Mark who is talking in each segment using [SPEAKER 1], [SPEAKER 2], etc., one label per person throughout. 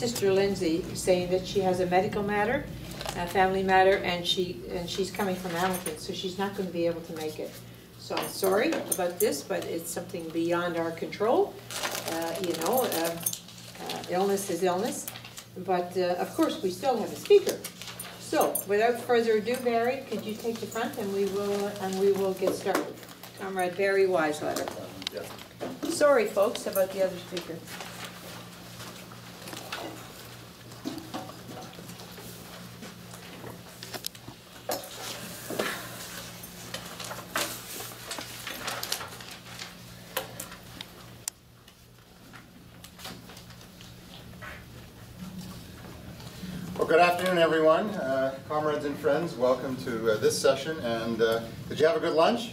[SPEAKER 1] Sister Lindsay saying that she has a medical matter, a family matter, and she's coming from Hamilton, so she's not going to be able to make it. So I'm sorry about this, but it's something beyond our control. Illness is illness. But of course, we still have a speaker. So without further ado, Barry, could you take the front, and we will get started. Comrade Barry Weisleder.
[SPEAKER 2] Yeah.
[SPEAKER 1] Sorry, folks, about the other speaker.
[SPEAKER 2] Well, good afternoon, everyone. Comrades and friends, welcome to this session. And did you have a good lunch?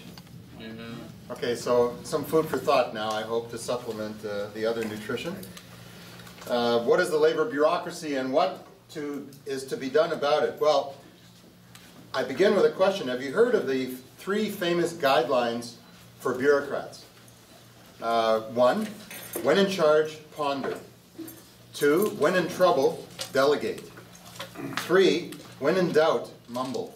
[SPEAKER 2] Mm-hmm. Okay, so some food for thought now, I hope, to supplement the other nutrition. What is the labor bureaucracy, and what is to be done about it? Well, I begin with a question. Have you heard of the 3 famous guidelines for bureaucrats? 1, when in charge, ponder. 2, when in trouble, delegate. 3, when in doubt, mumble.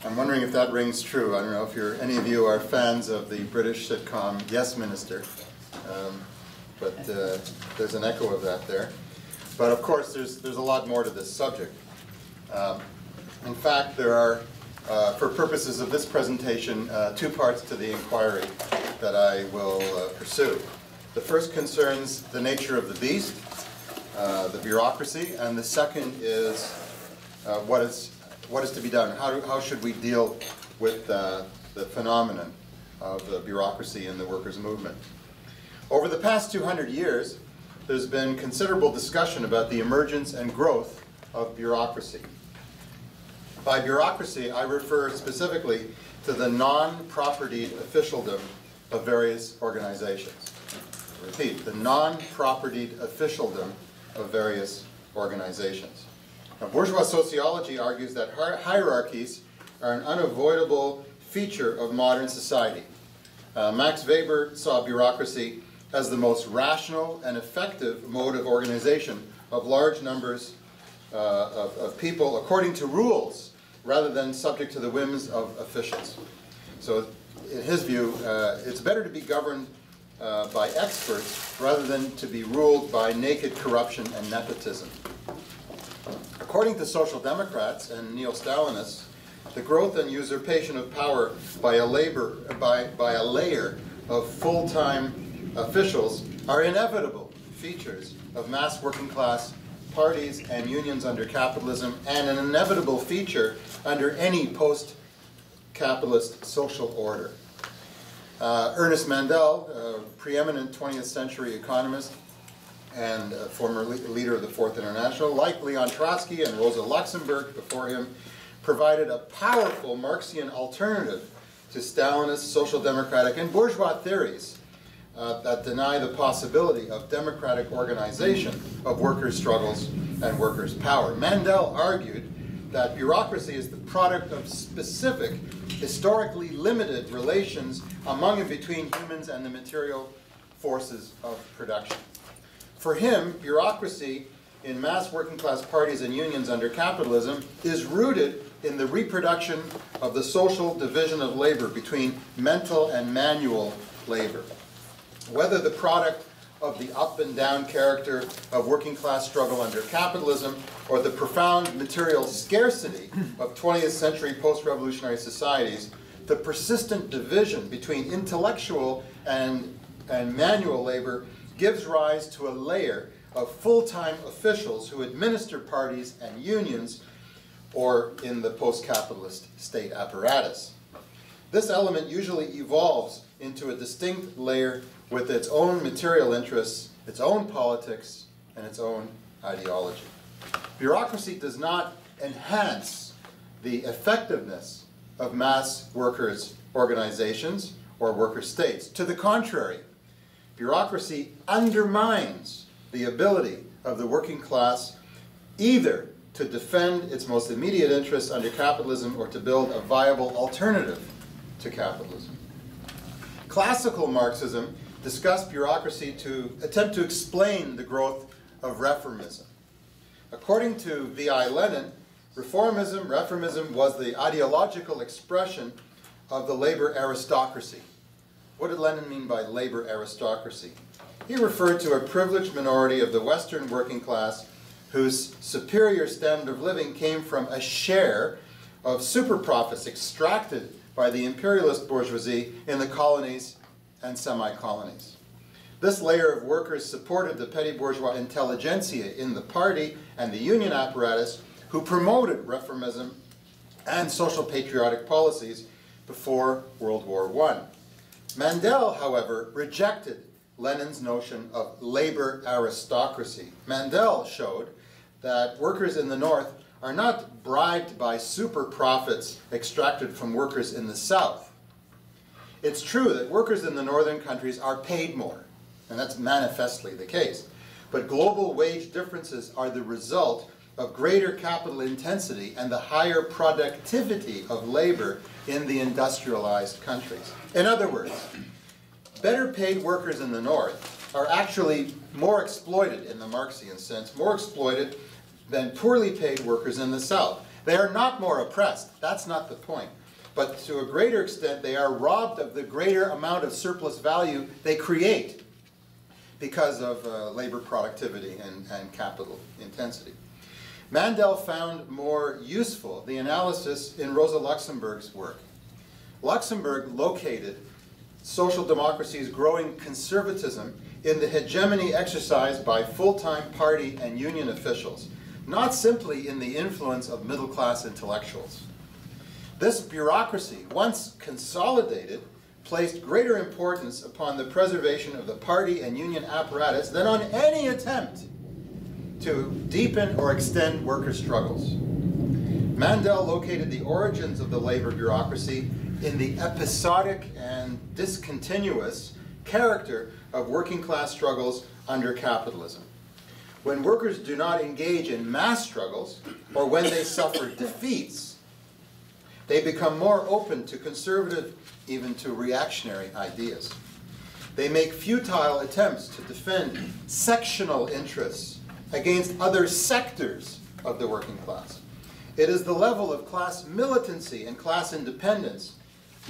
[SPEAKER 2] I'm wondering if that rings true. I don't know if any of you are fans of the British sitcom Yes Minister, but there's an echo of that there. But of course, there's a lot more to this subject. In fact, there are, for purposes of this presentation, 2 parts to the inquiry that I will pursue. The first concerns the nature of the beast, the bureaucracy, and the second is what is to be done. How should we deal with the phenomenon of the bureaucracy in the workers' movement? Over the past 200 years, there's been considerable discussion about the emergence and growth of bureaucracy. By bureaucracy, I refer specifically to the non-propertied officialdom of various organizations. I repeat, the non-propertied officialdom of various organizations. Now, bourgeois sociology argues that hierarchies are an unavoidable feature of modern society. Max Weber saw bureaucracy as the most rational and effective mode of organization of large numbers of people according to rules rather than subject to the whims of officials. So in his view, it's better to be governed by experts rather than to be ruled by naked corruption and nepotism. According to Social Democrats and Neo-Stalinists, the growth and usurpation of power by a layer of full-time officials are inevitable features of mass working class parties and unions under capitalism, and an inevitable feature under any post-capitalist social order. Ernest Mandel, a preeminent 20th century economist and former leader of the Fourth International, like Leon Trotsky and Rosa Luxemburg before him, provided a powerful Marxian alternative to Stalinist, social democratic, and bourgeois theories that deny the possibility of democratic organization of workers' struggles and workers' power. Mandel argued that bureaucracy is the product of specific, historically limited relations among and between humans and the material forces of production. For him, bureaucracy in mass working class parties and unions under capitalism is rooted in the reproduction of the social division of labor between mental and manual labor. Whether the product of the up and down character of working class struggle under capitalism or the profound material scarcity of 20th century post-revolutionary societies, the persistent division between intellectual and manual labor gives rise to a layer of full-time officials who administer parties and unions, or in the post-capitalist state apparatus. This element usually evolves into a distinct layer with its own material interests, its own politics, and its own ideology. Bureaucracy does not enhance the effectiveness of mass workers' organizations or worker states. To the contrary, bureaucracy undermines the ability of the working class either to defend its most immediate interests under capitalism or to build a viable alternative to capitalism. Classical Marxism discussed bureaucracy to attempt to explain the growth of reformism. According to V.I. Lenin, reformism was the ideological expression of the labor aristocracy. What did Lenin mean by labor aristocracy? He referred to a privileged minority of the Western working class whose superior standard of living came from a share of super profits extracted by the imperialist bourgeoisie in the colonies and semi-colonies. This layer of workers supported the petty bourgeois intelligentsia in the party and the union apparatus who promoted reformism and social patriotic policies before World War I. Mandel, however, rejected Lenin's notion of labor aristocracy. Mandel showed that workers in the North are not bribed by super profits extracted from workers in the South. It's true that workers in the northern countries are paid more, and that's manifestly the case. But global wage differences are the result of greater capital intensity and the higher productivity of labor in the industrialized countries. In other words, better paid workers in the North are actually more exploited in the Marxian sense, more exploited than poorly paid workers in the South. They are not more oppressed, that's not the point. But to a greater extent, they are robbed of the greater amount of surplus value they create because of labor productivity and capital intensity. Mandel found more useful the analysis in Rosa Luxemburg's work. Luxemburg located social democracy's growing conservatism in the hegemony exercised by full-time party and union officials, not simply in the influence of middle-class intellectuals. This bureaucracy, once consolidated, placed greater importance upon the preservation of the party and union apparatus than on any attempt to deepen or extend worker struggles. Mandel located the origins of the labor bureaucracy in the episodic and discontinuous character of working class struggles under capitalism. When workers do not engage in mass struggles, or when they suffer defeats, they become more open to conservative, even to reactionary ideas. They make futile attempts to defend sectional interests against other sectors of the working class. It is the level of class militancy and class independence,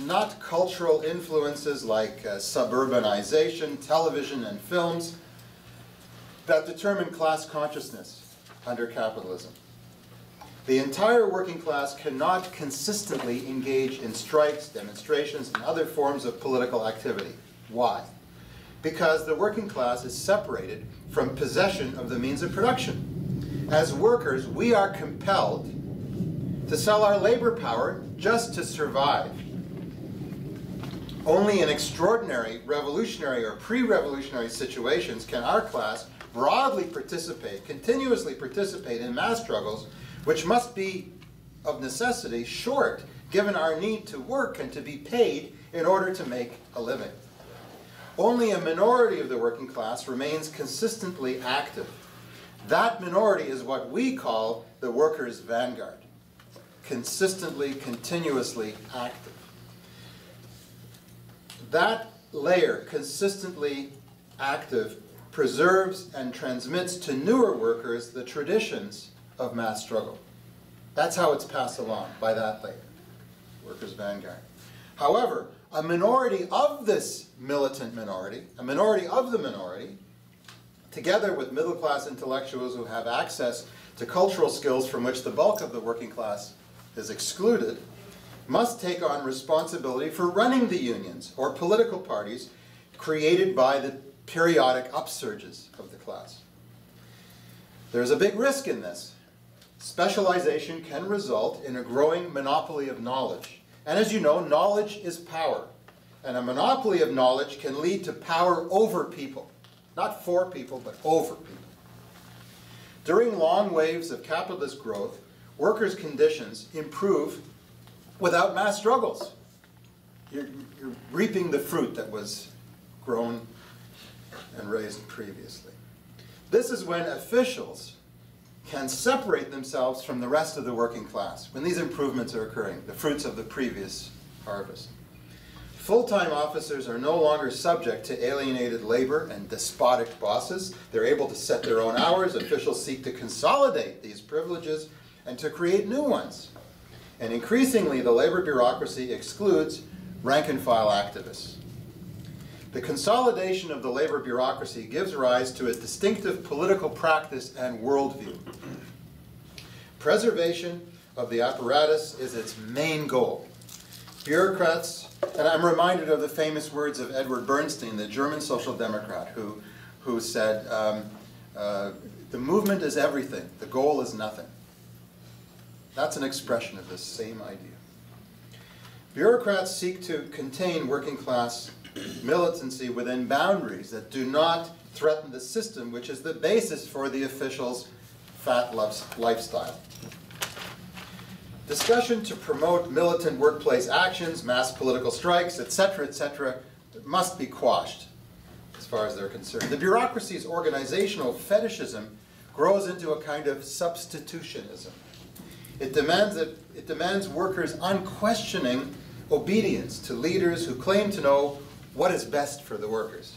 [SPEAKER 2] not cultural influences like suburbanization, television, and films, that determine class consciousness under capitalism. The entire working class cannot consistently engage in strikes, demonstrations, and other forms of political activity. Why? Because the working class is separated from possession of the means of production. As workers, we are compelled to sell our labor power just to survive. Only in extraordinary, revolutionary, or pre-revolutionary situations can our class broadly participate, continuously participate in mass struggles, which must be, of necessity, short, given our need to work and to be paid in order to make a living. Only a minority of the working class remains consistently active. That minority is what we call the workers' vanguard. Consistently, continuously active. That layer, consistently active, preserves and transmits to newer workers the traditions of mass struggle. That's how it's passed along, by that layer, workers' vanguard. However, a minority of this militant minority, a minority of the minority, together with middle-class intellectuals who have access to cultural skills from which the bulk of the working class is excluded, must take on responsibility for running the unions or political parties created by the periodic upsurges of the class. There's a big risk in this. Specialization can result in a growing monopoly of knowledge. And as you know, knowledge is power. And a monopoly of knowledge can lead to power over people. Not for people, but over people. During long waves of capitalist growth, workers' conditions improve without mass struggles. You're reaping the fruit that was grown and raised previously. This is when officials can separate themselves from the rest of the working class, when these improvements are occurring, the fruits of the previous harvest. Full-time officers are no longer subject to alienated labor and despotic bosses. They're able to set their own hours. Officials seek to consolidate these privileges and to create new ones. And increasingly, the labor bureaucracy excludes rank-and-file activists. The consolidation of the labor bureaucracy gives rise to a distinctive political practice and worldview. Preservation of the apparatus is its main goal. Bureaucrats, and I'm reminded of the famous words of Edward Bernstein, the German social democrat, who said, the movement is everything, the goal is nothing. That's an expression of this same idea. Bureaucrats seek to contain working class militancy within boundaries that do not threaten the system, which is the basis for the officials' fat lifestyle. Discussion to promote militant workplace actions, mass political strikes, etc., must be quashed as far as they're concerned. The bureaucracy's organizational fetishism grows into a kind of substitutionism. It demands workers' unquestioning obedience to leaders who claim to know what is best for the workers.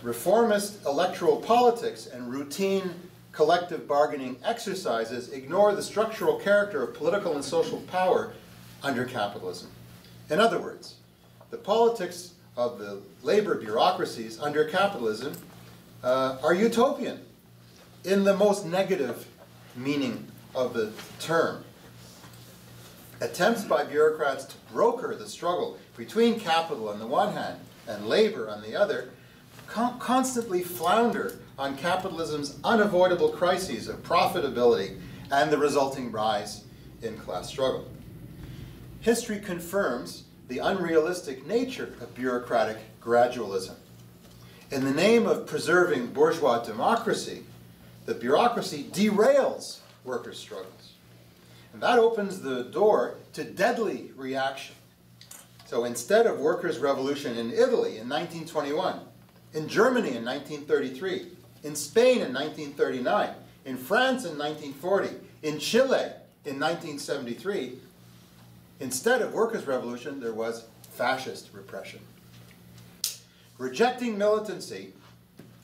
[SPEAKER 2] Reformist electoral politics and routine collective bargaining exercises ignore the structural character of political and social power under capitalism. In other words, the politics of the labor bureaucracies under capitalism are utopian in the most negative meaning of the term. Attempts by bureaucrats to broker the struggle between capital on the one hand and labor on the other constantly flounder on capitalism's unavoidable crises of profitability and the resulting rise in class struggle. History confirms the unrealistic nature of bureaucratic gradualism. In the name of preserving bourgeois democracy, the bureaucracy derails workers' struggles. And that opens the door to deadly reaction. So instead of workers' revolution in Italy in 1921, in Germany in 1933, in Spain in 1939, in France in 1940, in Chile in 1973, instead of workers' revolution, there was fascist repression. Rejecting militancy,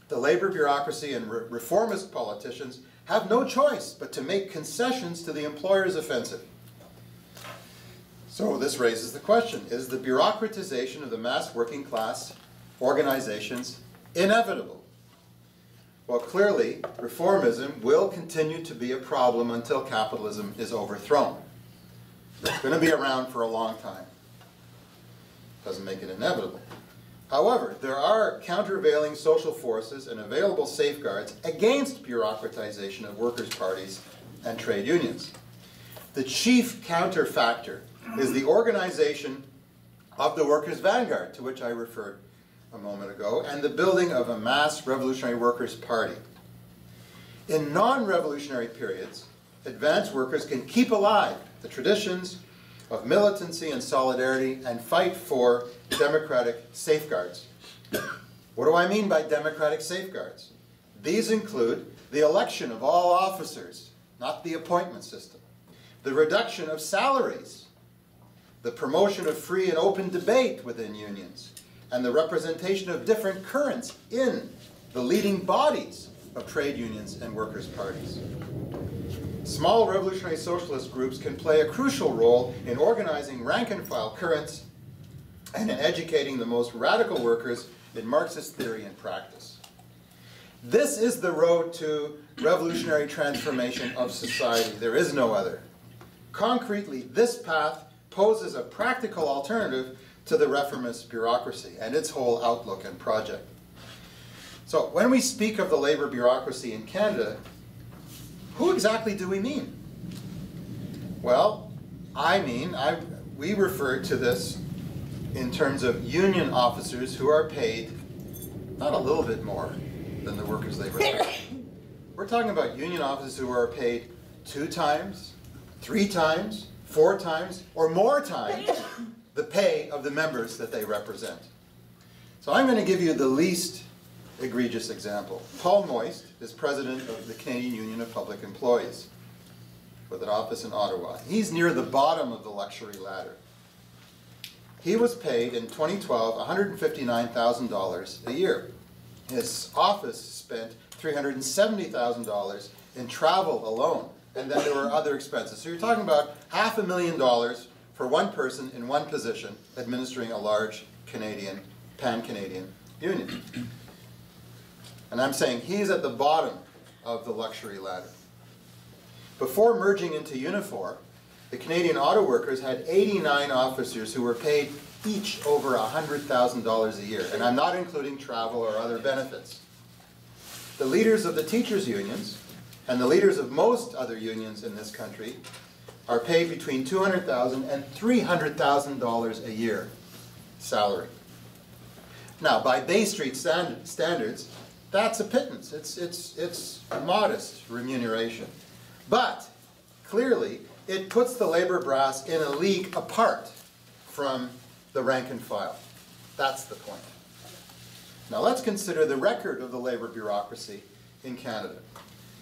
[SPEAKER 2] the labor bureaucracy and reformist politicians have no choice but to make concessions to the employer's offensive. So this raises the question, is the bureaucratization of the mass working class organizations inevitable? Well, clearly, reformism will continue to be a problem until capitalism is overthrown. It's going to be around for a long time. Doesn't make it inevitable. However, there are countervailing social forces and available safeguards against bureaucratization of workers' parties and trade unions. The chief counterfactor is the organization of the workers' vanguard, to which I referred a moment ago, and the building of a mass revolutionary workers' party. In non-revolutionary periods, advanced workers can keep alive the traditions of militancy and solidarity and fight for democratic safeguards. What do I mean by democratic safeguards? These include the election of all officers, not the appointment system, the reduction of salaries, the promotion of free and open debate within unions, and the representation of different currents in the leading bodies of trade unions and workers' parties. Small revolutionary socialist groups can play a crucial role in organizing rank-and-file currents and in educating the most radical workers in Marxist theory and practice. This is the road to revolutionary transformation of society. There is no other. Concretely, this path poses a practical alternative to the reformist bureaucracy and its whole outlook and project. So when we speak of the labor bureaucracy in Canada, who exactly do we mean? Well, we refer to this in terms of union officers who are paid not a little bit more than the workers they represent. We're talking about union officers who are paid 2 times, 3 times, 4 times, or more times the pay of the members that they represent. So I'm going to give you the least egregious example. Paul Moist is president of the Canadian Union of Public Employees with an office in Ottawa. He's near the bottom of the luxury ladder. he was paid in 2012 $159,000 a year. His office spent $370,000 in travel alone, and then there were other expenses. So you're talking about $500,000 for one person in one position administering a large Canadian, pan-Canadian union. And I'm saying he's at the bottom of the luxury ladder. Before merging into Unifor, the Canadian Auto Workers had 89 officers who were paid each over $100,000 a year, and I'm not including travel or other benefits. The leaders of the teachers' unions and the leaders of most other unions in this country are paid between $200,000 and $300,000 a year salary. Now, by Bay Street standards, that's a pittance. It's a modest remuneration. But clearly, it puts the labor brass in a league apart from the rank and file. That's the point. Now let's consider the record of the labor bureaucracy in Canada.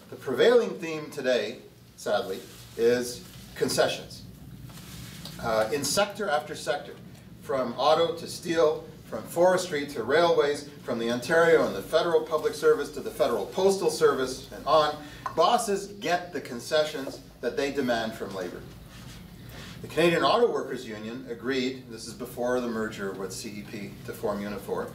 [SPEAKER 2] The prevailing theme today, sadly, is concessions. In sector after sector, from auto to steel, from forestry to railways, from the Ontario and the federal public service to the federal postal service and on, bosses get the concessions that they demand from labor. The Canadian Auto Workers Union agreed, this is before the merger with CEP to form Unifor,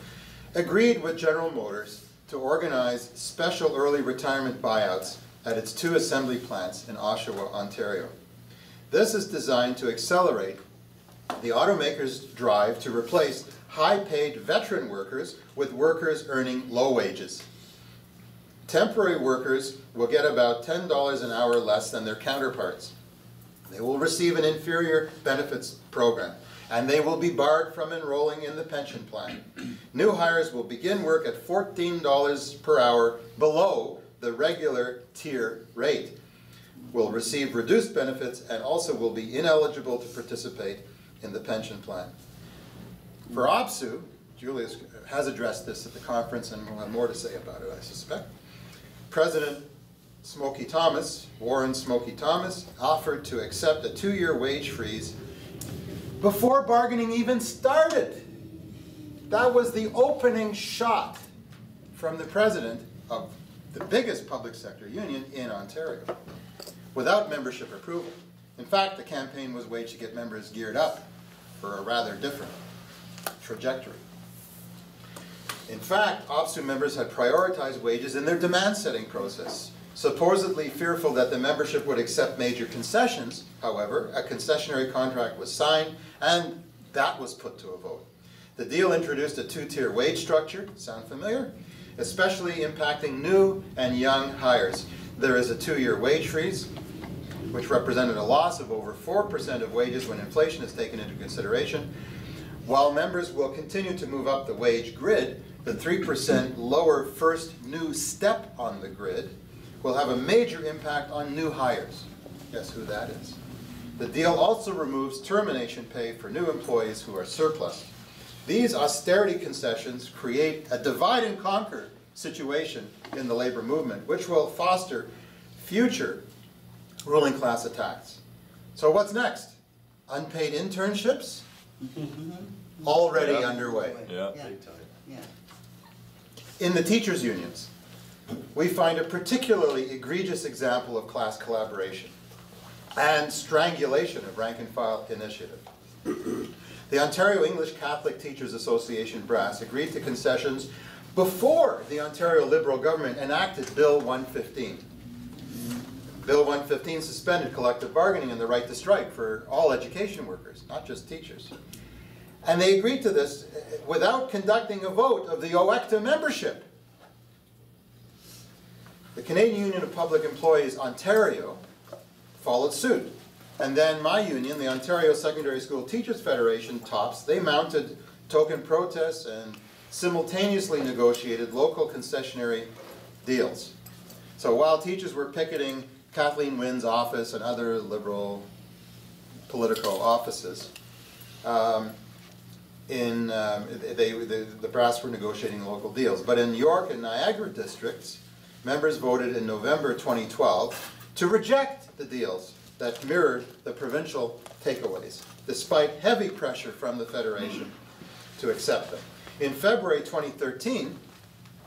[SPEAKER 2] agreed with General Motors to organize special early retirement buyouts at its 2 assembly plants in Oshawa, Ontario. This is designed to accelerate the automakers' drive to replace high-paid veteran workers with workers earning low wages. Temporary workers will get about $10 an hour less than their counterparts. They will receive an inferior benefits program, and they will be barred from enrolling in the pension plan. New hires will begin work at $14 per hour below the regular tier rate, will receive reduced benefits, and also will be ineligible to participate in the pension plan. For OPSU, Julius has addressed this at the conference and will have more to say about it, I suspect. President Smokey Thomas, Warren Smokey Thomas, offered to accept a 2-year wage freeze before bargaining even started. That was the opening shot from the president of the biggest public sector union in Ontario, without membership approval. In fact, the campaign was waged to get members geared up for a rather different trajectory. In fact, OPSU members had prioritized wages in their demand-setting process. Supposedly fearful that the membership would accept major concessions, however, a concessionary contract was signed, and that was put to a vote. The deal introduced a 2-tier wage structure, sound familiar? Especially impacting new and young hires. There is a 2-year wage freeze, which represented a loss of over 4% of wages when inflation is taken into consideration. While members will continue to move up the wage grid, the 3% lower first new step on the grid will have a major impact on new hires. Guess who that is? The deal also removes termination pay for new employees who are surplus. These austerity concessions create a divide and conquer situation in the labor movement, which will foster future ruling class attacks. So what's next? Unpaid internships? Already underway.
[SPEAKER 3] Yeah.
[SPEAKER 2] In the teachers' unions, we find a particularly egregious example of class collaboration and strangulation of rank-and-file initiative. The Ontario English Catholic Teachers Association brass agreed to concessions before the Ontario Liberal government enacted Bill 115. Bill 115 suspended collective bargaining and the right to strike for all education workers, not just teachers. And they agreed to this without conducting a vote of the OECTA membership. The Canadian Union of Public Employees, Ontario, followed suit. And then my union, the Ontario Secondary School Teachers Federation, TOPS, they mounted token protests and simultaneously negotiated local concessionary deals. So while teachers were picketing Kathleen Wynne's office and other Liberal political offices, the brass were negotiating local deals. But in York and Niagara districts, members voted in November 2012 to reject the deals that mirrored the provincial takeaways, despite heavy pressure from the Federation to accept them. In February 2013,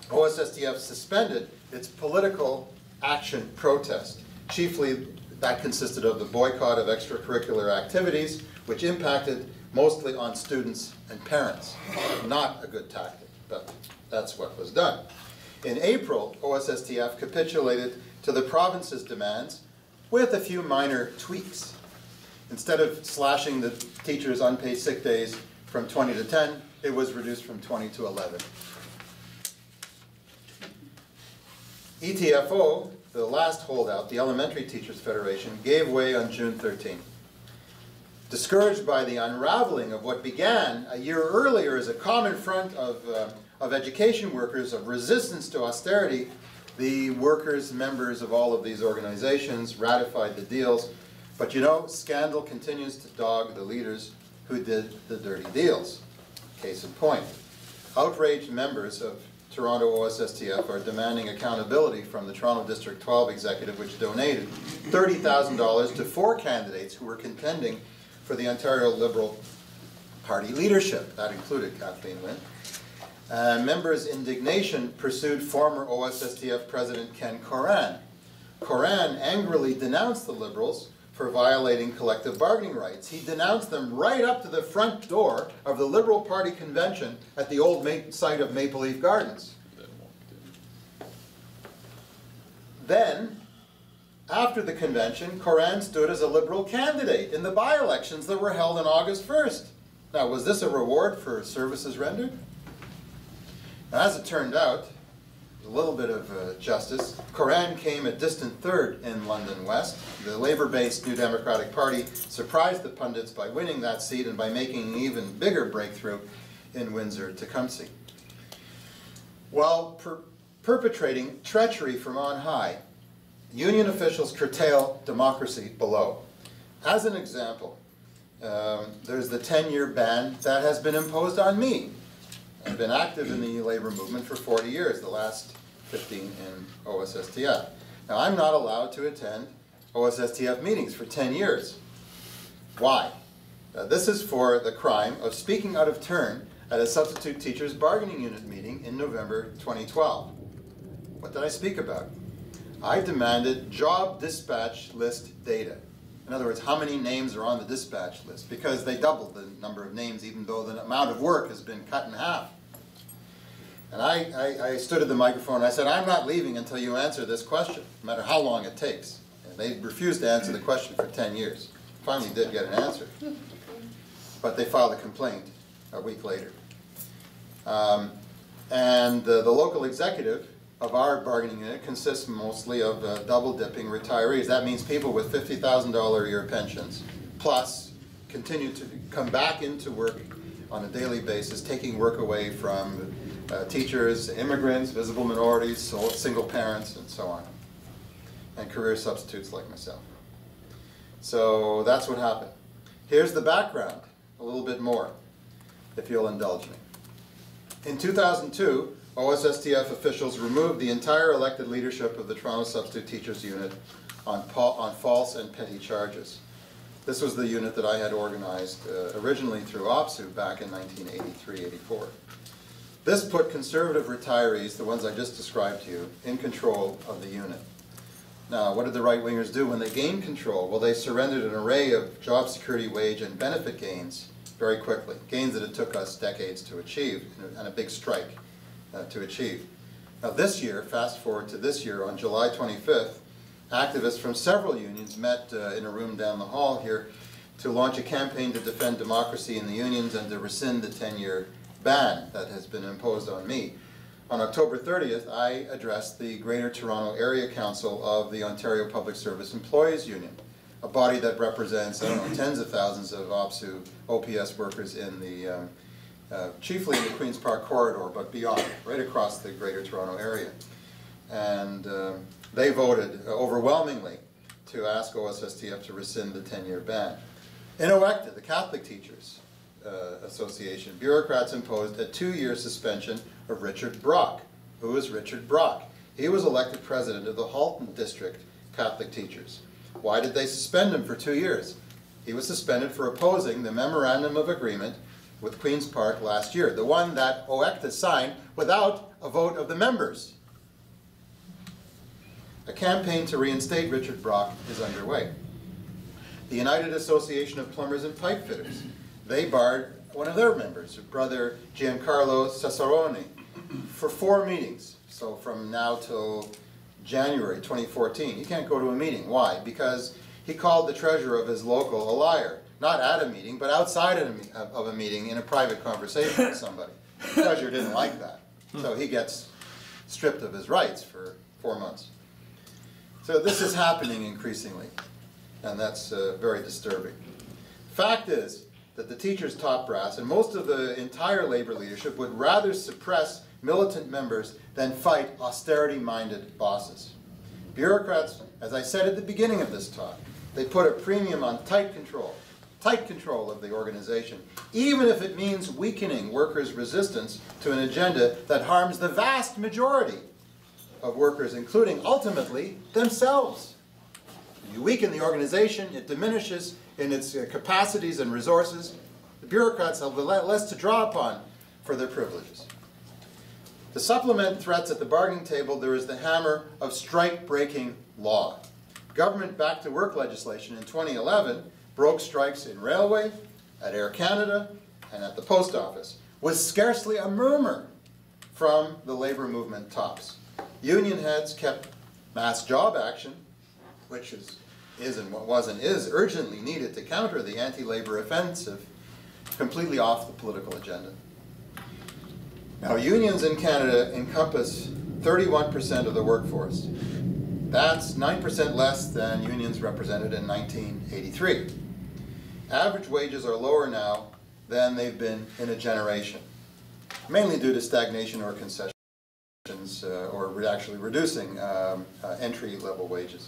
[SPEAKER 2] OSSTF suspended its political action protest. Chiefly, that consisted of the boycott of extracurricular activities, which impacted mostly on students and parents. Not a good tactic, but that's what was done. In April, OSSTF capitulated to the province's demands with a few minor tweaks. Instead of slashing the teachers' unpaid sick days from 20 to 10, it was reduced from 20 to 11. ETFO, the last holdout, the Elementary Teachers Federation, gave way on June 13. Discouraged by the unraveling of what began a year earlier as a common front of education workers of resistance to austerity, the workers, members of all of these organizations, ratified the deals. But you know, scandal continues to dog the leaders who did the dirty deals. Case in point, outraged members of Toronto OSSTF are demanding accountability from the Toronto District 12 executive, which donated $30,000 to 4 candidates who were contending for the Ontario Liberal Party leadership. That included Kathleen Wynne. Members' indignation pursued former OSSTF President Ken Coran. Coran angrily denounced the Liberals for violating collective bargaining rights. He denounced them right up to the front door of the Liberal Party convention at the old site of Maple Leaf Gardens. Then, after the convention, Coran stood as a Liberal candidate in the by-elections that were held on August 1st. Now, was this a reward for services rendered? Now, as it turned out, a little bit of justice. Coran came a distant third in London West. The Labour-based New Democratic Party surprised the pundits by winning that seat and by making an even bigger breakthrough in Windsor-Tecumseh. While perpetrating treachery from on high, union officials curtail democracy below. As an example, there's the 10-year ban that has been imposed on me. I've been active in the labor movement for 40 years, the last 15 in OSSTF. Now, I'm not allowed to attend OSSTF meetings for 10 years. Why? This is for the crime of speaking out of turn at a substitute teachers bargaining unit meeting in November 2012. What did I speak about? I demanded job dispatch list data. In other words, how many names are on the dispatch list? Because they doubled the number of names even though the amount of work has been cut in half. And I stood at the microphone and I said, I'm not leaving until you answer this question, no matter how long it takes. And they refused to answer the question for 10 years. Finally did get an answer. But they filed a complaint a week later. The local executive of our bargaining unit consists mostly of double-dipping retirees. That means people with $50,000 a year pensions, plus continue to come back into work on a daily basis, taking work away from teachers, immigrants, visible minorities, single parents, and so on, and career substitutes like myself. So that's what happened. Here's the background, a little bit more, if you'll indulge me. In 2002, OSSTF officials removed the entire elected leadership of the Toronto Substitute Teachers Unit on false and petty charges. This was the unit that I had organized originally through OPSU back in 1983-84. This put conservative retirees, the ones I just described to you, in control of the unit. Now, what did the right-wingers do when they gained control? Well, they surrendered an array of job security, wage, and benefit gains very quickly, gains that it took us decades to achieve, and a big strike to achieve. Now this year, fast forward to this year, on July 25th, activists from several unions met in a room down the hall here to launch a campaign to defend democracy in the unions and to rescind the 10-year ban that has been imposed on me. On October 30th, I addressed the Greater Toronto Area Council of the Ontario Public Service Employees Union, a body that represents, I don't know, tens of thousands of OPSU, OPS workers in the chiefly in the Queen's Park corridor, but beyond, right across the Greater Toronto area. And they voted overwhelmingly to ask OSSTF to rescind the 10-year ban. In OECTA, the Catholic Teachers Association, bureaucrats imposed a 2-year suspension of Richard Brock. Who is Richard Brock? He was elected president of the Halton District Catholic Teachers. Why did they suspend him for 2 years? He was suspended for opposing the Memorandum of Agreement with Queen's Park last year, the one that OISTE signed without a vote of the members. A campaign to reinstate Richard Brock is underway. The United Association of Plumbers and Pipe Fitters, they barred one of their members, brother Giancarlo Cesarone, for 4 meetings. So from now till January 2014, he can't go to a meeting. Why? Because he called the treasurer of his local a liar. Not at a meeting, but outside of a meeting in a private conversation with somebody. The treasurer didn't like that. So he gets stripped of his rights for 4 months. So this is happening increasingly, and that's very disturbing. Fact is that the teachers' top brass and most of the entire labor leadership would rather suppress militant members than fight austerity-minded bosses. Bureaucrats, as I said at the beginning of this talk, they put a premium on tight control of the organization, even if it means weakening workers' resistance to an agenda that harms the vast majority of workers, including, ultimately, themselves. You weaken the organization, it diminishes in its capacities and resources. The bureaucrats have less to draw upon for their privileges. To supplement threats at the bargaining table, there is the hammer of strike-breaking law. Government back-to-work legislation in 2011 broke strikes in railway, at Air Canada, and at the post office, with scarcely a murmur from the labor movement tops. Union heads kept mass job action, which is and what was and is urgently needed to counter the anti-labor offensive, completely off the political agenda. Now, unions in Canada encompass 31% of the workforce. That's 9% less than unions represented in 1983. Average wages are lower now than they've been in a generation, mainly due to stagnation or concessions, or actually reducing entry-level wages.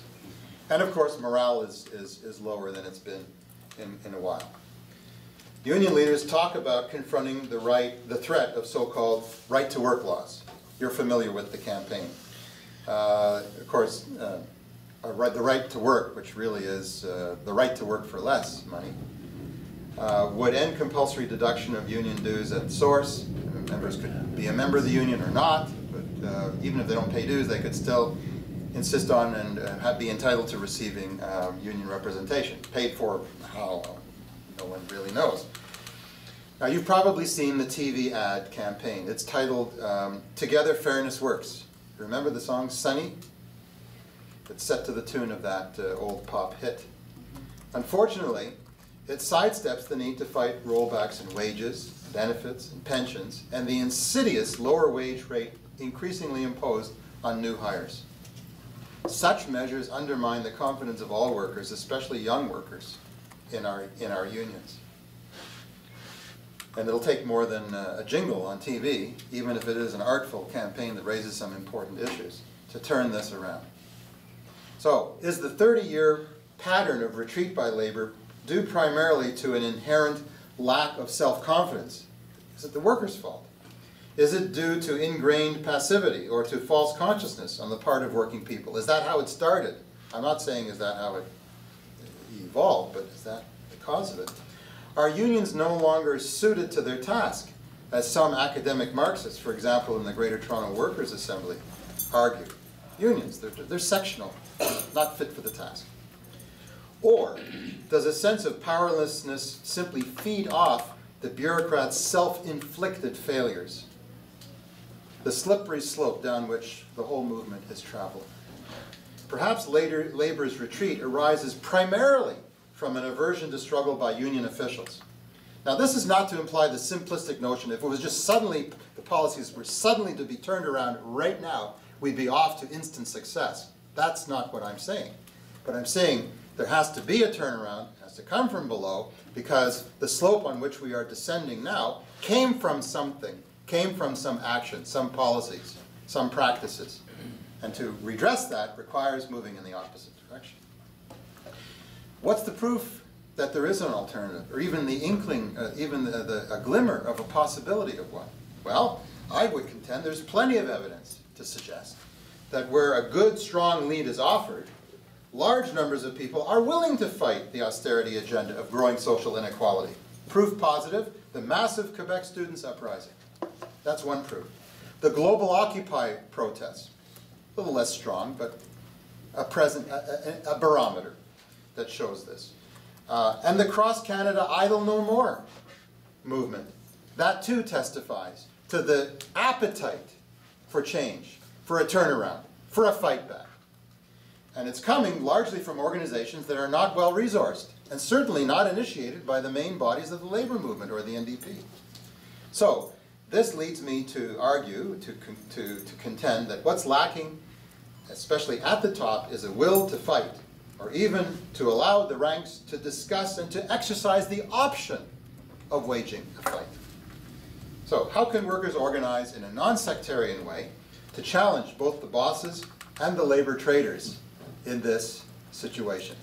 [SPEAKER 2] And of course, morale is lower than it's been in a while. Union leaders talk about confronting the threat of so-called right-to-work laws. You're familiar with the campaign. Of course, the right to work, which really is the right to work for less money, would end compulsory deduction of union dues at source. Members could be a member of the union or not, but even if they don't pay dues, they could still insist on and be entitled to receiving union representation. Paid for how? No one really knows. Now, you've probably seen the TV ad campaign. It's titled, Together Fairness Works. Remember the song Sunny? It's set to the tune of that old pop hit. Unfortunately, it sidesteps the need to fight rollbacks in wages, benefits, and pensions, and the insidious lower wage rate increasingly imposed on new hires. Such measures undermine the confidence of all workers, especially young workers, in our unions. And it'll take more than a jingle on TV, even if it is an artful campaign that raises some important issues, to turn this around. So, is the 30-year pattern of retreat by labor due primarily to an inherent lack of self-confidence? Is it the workers' fault? Is it due to ingrained passivity or to false consciousness on the part of working people? Is that how it started? I'm not saying is that how it evolved, but is that the cause of it? Are unions no longer suited to their task, as some academic Marxists, for example, in the Greater Toronto Workers' Assembly, argue? Unions, they're sectional, not fit for the task. Or does a sense of powerlessness simply feed off the bureaucrats' self-inflicted failures? The slippery slope down which the whole movement has traveled. Perhaps labor's retreat arises primarily from an aversion to struggle by union officials. Now, this is not to imply the simplistic notion if it was just suddenly, the policies were suddenly to be turned around right now, we'd be off to instant success. That's not what I'm saying. But I'm saying there has to be a turnaround, it has to come from below, because the slope on which we are descending now came from something, came from some action, some policies, some practices. And to redress that requires moving in the opposite direction. What's the proof that there is an alternative, or even the inkling, a glimmer of a possibility of one? Well, I would contend there's plenty of evidence to suggest that where a good, strong lead is offered, large numbers of people are willing to fight the austerity agenda of growing social inequality. Proof positive, the massive Quebec students' uprising. That's one proof. The global Occupy protests, a little less strong, but a barometer that shows this. And the Cross Canada Idle No More movement, that too testifies to the appetite for change, for a turnaround, for a fight back. And it's coming largely from organizations that are not well resourced, and certainly not initiated by the main bodies of the labor movement or the NDP. So, this leads me to argue, to contend that what's lacking, especially at the top, is a will to fight, or even to allow the ranks to discuss and to exercise the option of waging a fight. So, how can workers organize in a non-sectarian way to challenge both the bosses and the labor traders in this situation?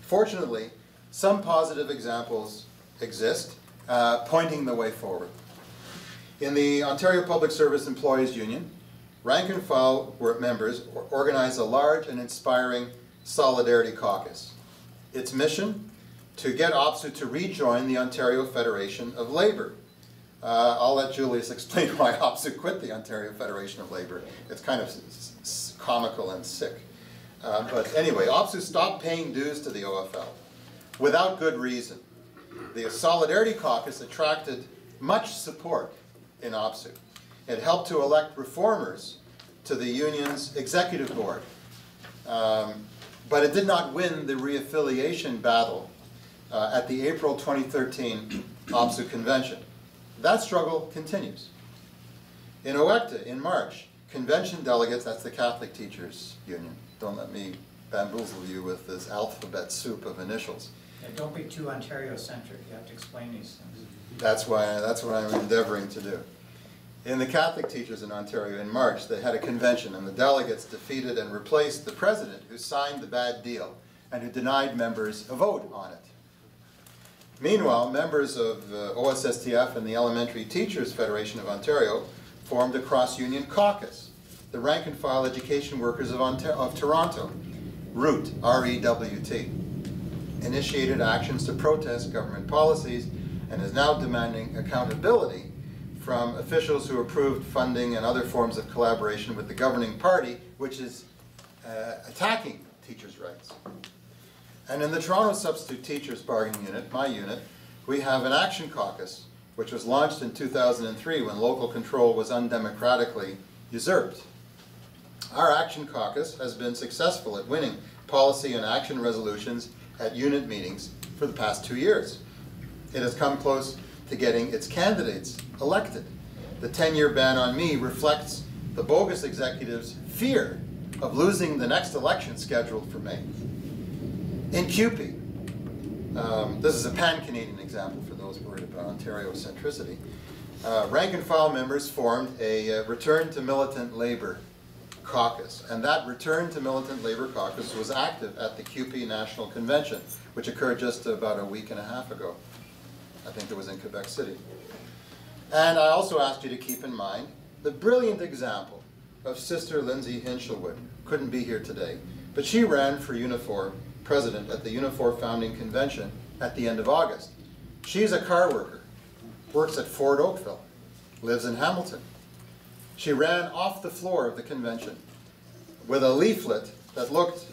[SPEAKER 2] Fortunately, some positive examples exist, pointing the way forward. In the Ontario Public Service Employees Union, rank and file members organized a large and inspiring Solidarity Caucus. Its mission, to get OPSU to rejoin the Ontario Federation of Labour. I'll let Julius explain why OPSU quit the Ontario Federation of Labour. It's kind of comical and sick. But anyway, OPSU stopped paying dues to the OFL without good reason. The Solidarity Caucus attracted much support in OPSU. It helped to elect reformers to the union's executive board. But it did not win the reaffiliation battle at the April 2013 OPSU convention. That struggle continues. In OECTA, in March, convention delegates, that's the Catholic Teachers Union. Don't let me bamboozle you with this alphabet soup of initials.
[SPEAKER 3] Yeah, don't be too Ontario-centric. You have to explain these things.
[SPEAKER 2] That's what I'm endeavoring to do. In the Catholic Teachers in Ontario in March, they had a convention, and the delegates defeated and replaced the president who signed the bad deal and who denied members a vote on it. Meanwhile, members of OSSTF and the Elementary Teachers Federation of Ontario formed a cross-union caucus, the rank-and-file education workers of Toronto, REWT, R-E-W-T, initiated actions to protest government policies and is now demanding accountability from officials who approved funding and other forms of collaboration with the governing party, which is attacking teachers' rights. And in the Toronto Substitute Teachers Bargaining Unit, my unit, we have an action caucus, which was launched in 2003 when local control was undemocratically usurped. Our action caucus has been successful at winning policy and action resolutions at unit meetings for the past 2 years. It has come close to getting its candidates elected. The 10-year ban on me reflects the bogus executives' fear of losing the next election scheduled for May. In CUPE, this is a pan-Canadian example for those worried about Ontario centricity, rank-and-file members formed a Return to Militant Labour caucus, and that Return to Militant Labour caucus was active at the CUPE National Convention, which occurred just about a week and a half ago. I think it was in Quebec City. And I also asked you to keep in mind the brilliant example of Sister Lindsay Hinshelwood. Couldn't be here today, but she ran for Unifor president at the Unifor Founding Convention at the end of August. She's a car worker, works at Ford Oakville, lives in Hamilton. She ran off the floor of the convention with a leaflet that looked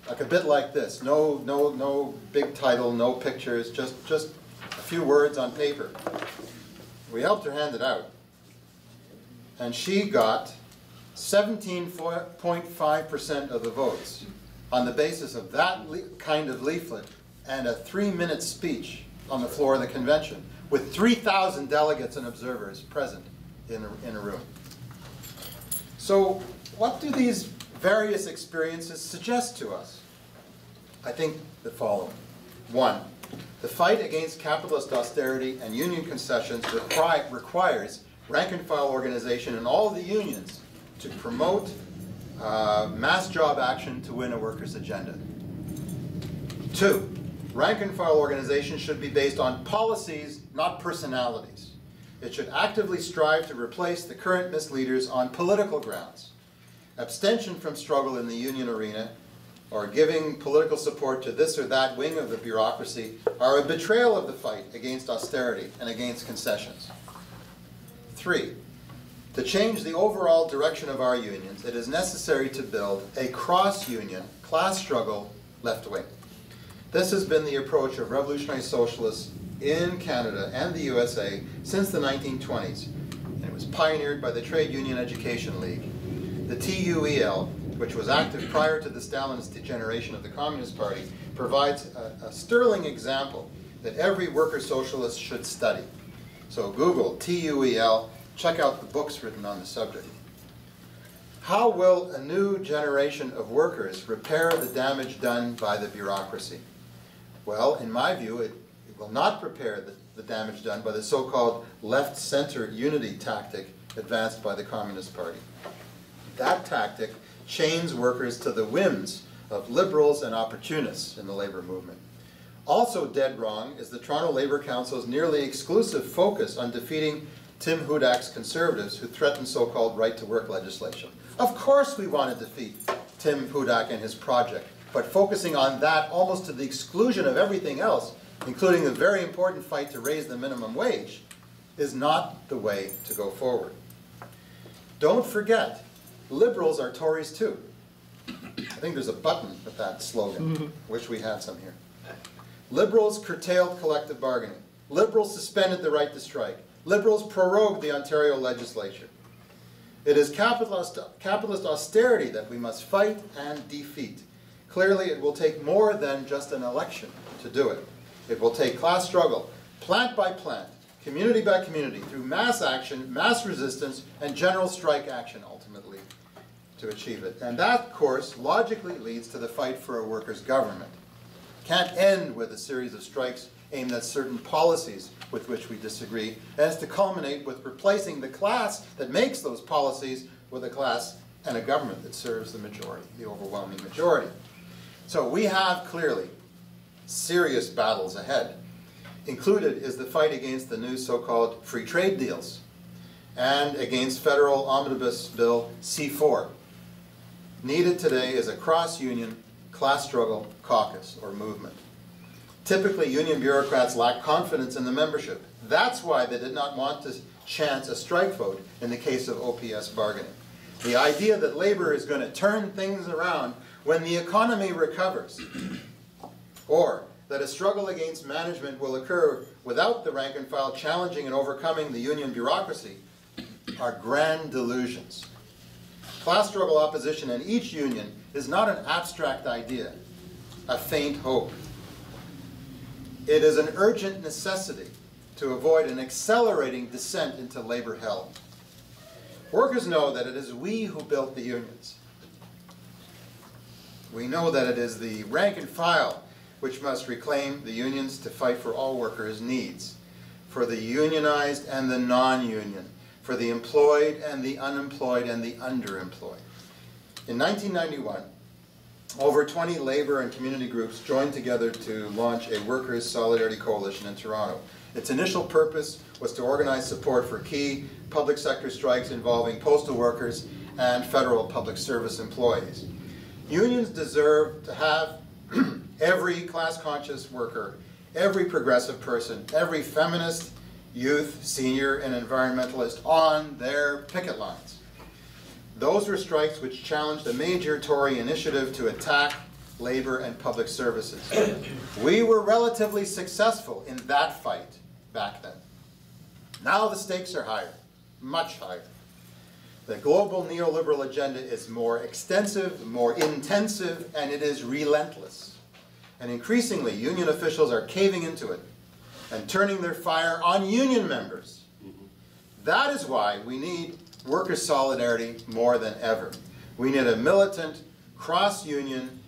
[SPEAKER 2] like a bit like this. No big title, no pictures, just a few words on paper. We helped her hand it out. And she got 17.5% of the votes on the basis of that kind of leaflet and a 3-minute speech on the floor of the convention with 3,000 delegates and observers present in a room. So what do these various experiences suggest to us? I think the following. 1, the fight against capitalist austerity and union concessions requires rank-and-file organization in all the unions to promote mass job action to win a workers' agenda. 2, rank-and-file organization should be based on policies, not personalities. It should actively strive to replace the current misleaders on political grounds. Abstention from struggle in the union arena or giving political support to this or that wing of the bureaucracy are a betrayal of the fight against austerity and against concessions. 3, to change the overall direction of our unions, it is necessary to build a cross-union, class struggle left wing. This has been the approach of revolutionary socialists in Canada and the USA since the 1920s, and it was pioneered by the Trade Union Education League. The TUEL, which was active prior to the Stalinist degeneration of the Communist Party, provides a sterling example that every worker socialist should study. So Google TUEL, check out the books written on the subject. How will a new generation of workers repair the damage done by the bureaucracy? Well, in my view, it will not repair the damage done by the so-called left-center unity tactic advanced by the Communist Party. That tactic chains workers to the whims of liberals and opportunists in the labor movement. Also dead wrong is the Toronto Labour Council's nearly exclusive focus on defeating Tim Hudak's Conservatives who threatened so-called right-to-work legislation. Of course we want to defeat Tim Hudak and his project, but focusing on that almost to the exclusion of everything else, including the very important fight to raise the minimum wage, is not the way to go forward. Don't forget, liberals are Tories too. I think there's a button with that slogan. Wish we had some here. Liberals curtailed collective bargaining. Liberals suspended the right to strike. Liberals prorogued the Ontario legislature. It is capitalist austerity that we must fight and defeat. Clearly, it will take more than just an election to do it. It will take class struggle, plant by plant, community by community, through mass action, mass resistance, and general strike action, ultimately, to achieve it. And that course logically leads to the fight for a workers' government. Can't end with a series of strikes aimed at certain policies with which we disagree. It has to culminate with replacing the class that makes those policies with a class and a government that serves the majority, the overwhelming majority. So we have clearly serious battles ahead. Included is the fight against the new so-called free trade deals and against federal omnibus bill C4. Needed today is a cross-union class struggle caucus or movement. Typically, union bureaucrats lack confidence in the membership. That's why they did not want to chance a strike vote in the case of OPS bargaining. The idea that labor is going to turn things around when the economy recovers, or that a struggle against management will occur without the rank and file challenging and overcoming the union bureaucracy, are grand delusions. Class struggle opposition in each union is not an abstract idea, a faint hope. It is an urgent necessity to avoid an accelerating descent into labor hell. Workers know that it is we who built the unions. We know that it is the rank and file which must reclaim the unions to fight for all workers' needs, for the unionized and the non-union, for the employed and the unemployed and the underemployed. In 1991, over 20 labor and community groups joined together to launch a workers' solidarity coalition in Toronto. Its initial purpose was to organize support for key public sector strikes involving postal workers and federal public service employees. Unions deserve to have every class-conscious worker, every progressive person, every feminist, youth, senior, and environmentalist on their picket lines. Those were strikes which challenged a major Tory initiative to attack labor and public services. We were relatively successful in that fight back then. Now the stakes are higher, much higher. The global neoliberal agenda is more extensive, more intensive, and it is relentless. And increasingly, union officials are caving into it and turning their fire on union members. That is why we need worker solidarity more than ever. We need a militant, cross-union,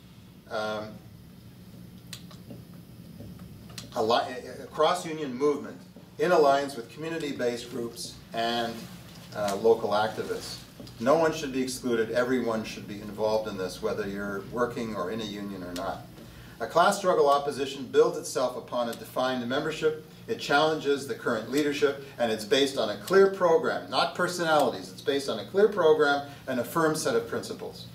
[SPEAKER 2] cross-union movement in alliance with community-based groups and local activists. No one should be excluded. Everyone should be involved in this, whether you're working or in a union or not. A class struggle opposition builds itself upon a defined membership. It challenges the current leadership, and it's based on a clear program, not personalities. It's based on a clear program and a firm set of principles.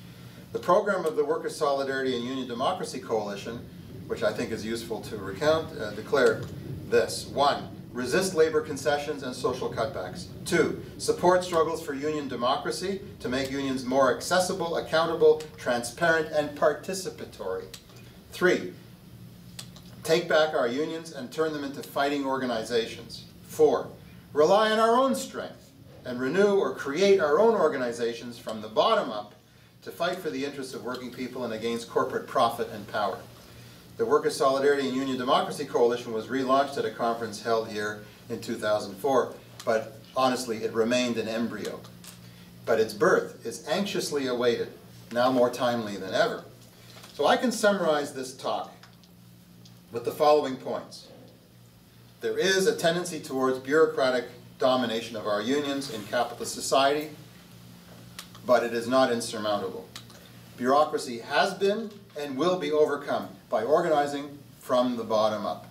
[SPEAKER 2] The program of the Workers' Solidarity and Union Democracy Coalition, which I think is useful to recount, declared this. 1. Resist labor concessions and social cutbacks. 2. Support struggles for union democracy to make unions more accessible, accountable, transparent, and participatory. 3. Take back our unions and turn them into fighting organizations. 4. Rely on our own strength and renew or create our own organizations from the bottom up to fight for the interests of working people and against corporate profit and power. The Workers' Solidarity and Union Democracy Coalition was relaunched at a conference held here in 2004, but honestly, it remained an embryo. But its birth is anxiously awaited, now more timely than ever. So I can summarize this talk with the following points. There is a tendency towards bureaucratic domination of our unions in capitalist society, but it is not insurmountable. Bureaucracy has been and will be overcome by organizing from the bottom up.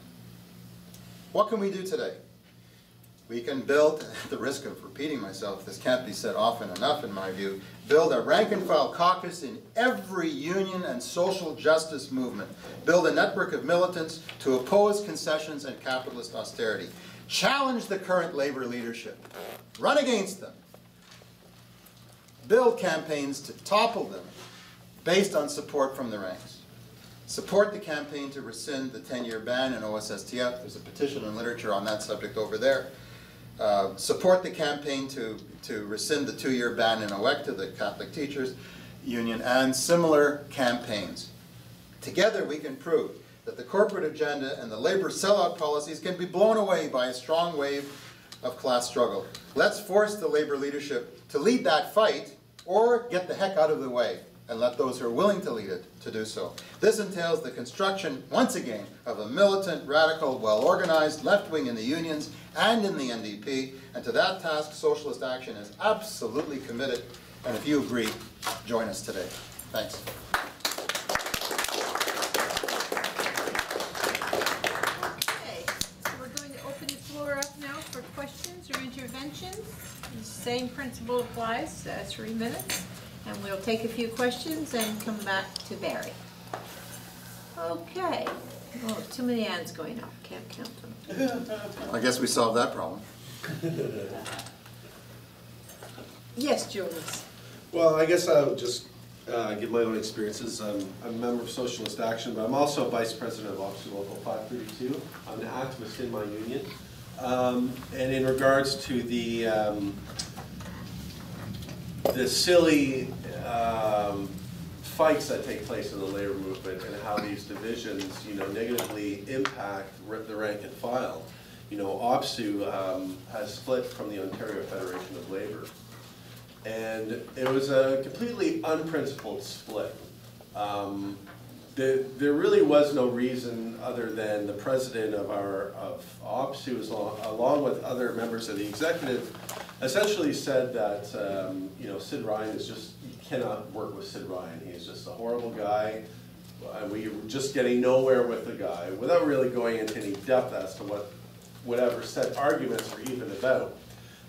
[SPEAKER 2] What can we do today? We can build, at the risk of repeating myself, this can't be said often enough in my view, build a rank-and-file caucus in every union and social justice movement. Build a network of militants to oppose concessions and capitalist austerity. Challenge the current labor leadership. Run against them. Build campaigns to topple them based on support from the ranks. Support the campaign to rescind the 10-year ban in OSSTF. There's a petition and literature on that subject over there. Support the campaign to rescind the 2-year ban in OECTA, the Catholic Teachers Union, and similar campaigns. Together we can prove that the corporate agenda and the labor sellout policies can be blown away by a strong wave of class struggle. Let's force the labor leadership to lead that fight or get the heck out of the way and let those who are willing to lead it to do so. This entails the construction, once again, of a militant, radical, well-organized left wing in the unions and in the NDP, and to that task, Socialist Action is absolutely committed, and if you agree, join us today. Thanks.
[SPEAKER 1] Okay, so we're going to open the floor up now for questions or interventions. The same principle applies, 3 minutes. And we'll take a few questions and come back to Barry. Okay. Oh, too many hands going up. Can't count them.
[SPEAKER 2] I guess we solved that problem.
[SPEAKER 1] Yes, Julius.
[SPEAKER 4] Well, I guess I'll just give my own experiences. I'm a member of Socialist Action, but I'm also Vice President of Office Local 532. I'm an activist in my union. And in regards to the silly fights that take place in the labor movement and how these divisions, negatively impact the rank and file. OPSU has split from the Ontario Federation of Labor, and it was a completely unprincipled split. There really was no reason other than the president of OPSU, along with other members of the executive, essentially said that Sid Ryan is just, you cannot work with Sid Ryan. He's just a horrible guy. We were just getting nowhere with the guy without really going into any depth as to whatever said arguments were even about.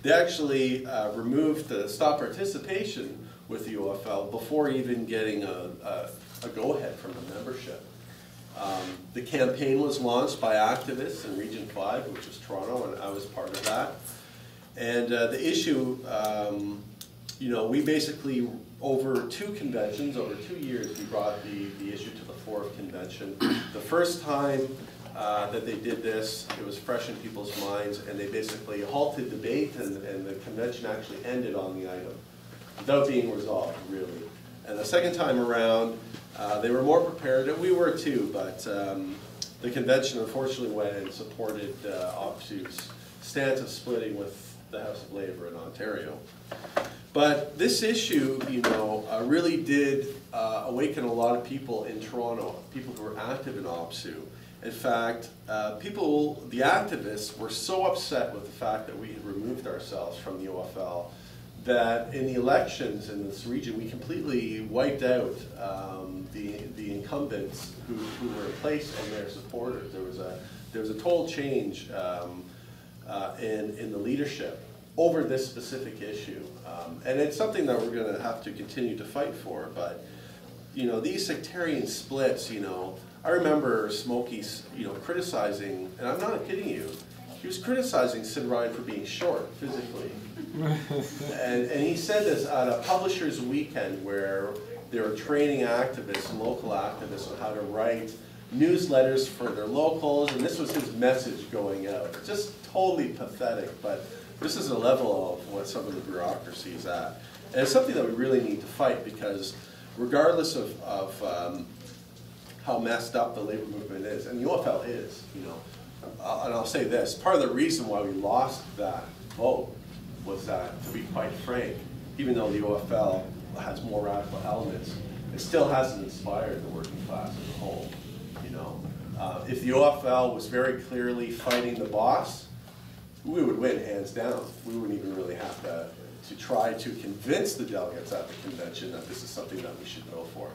[SPEAKER 4] They actually removed the stop participation with the OFL before even getting a go-ahead from the membership. The campaign was launched by activists in Region 5, which is Toronto, and I was part of that. And the issue, we basically, over 2 conventions, over 2 years, we brought the issue to the 4th convention. The first time that they did this, it was fresh in people's minds, and they basically halted debate, and the convention actually ended on the item, without being resolved, really. And the second time around, they were more prepared, and we were too, but the convention unfortunately went and supported OPSU's stance of splitting with the House of Labour in Ontario. But this issue, really did awaken a lot of people in Toronto, people who were active in OPSU. In fact, the activists were so upset with the fact that we had removed ourselves from the OFL that in the elections in this region, we completely wiped out the incumbents who were in place and their supporters. There was a total change in the leadership over this specific issue. And it's something that we're going to have to continue to fight for. But these sectarian splits, I remember Smokey, criticizing, and I'm not kidding you, he was criticizing Sid Ryan for being short physically. and he said this at a publisher's weekend where they were training activists and local activists on how to write newsletters for their locals, and this was his message going out. Just totally pathetic, but this is a level of what some of the bureaucracy is at. And it's something that we really need to fight, because regardless of how messed up the labor movement is, and the OFL is, and I'll say this, part of the reason why we lost that vote was that, to be quite frank, even though the OFL has more radical elements, it still hasn't inspired the working class as a whole. If the OFL was very clearly fighting the boss, we would win hands down. We wouldn't even really have to try to convince the delegates at the convention that this is something that we should go for.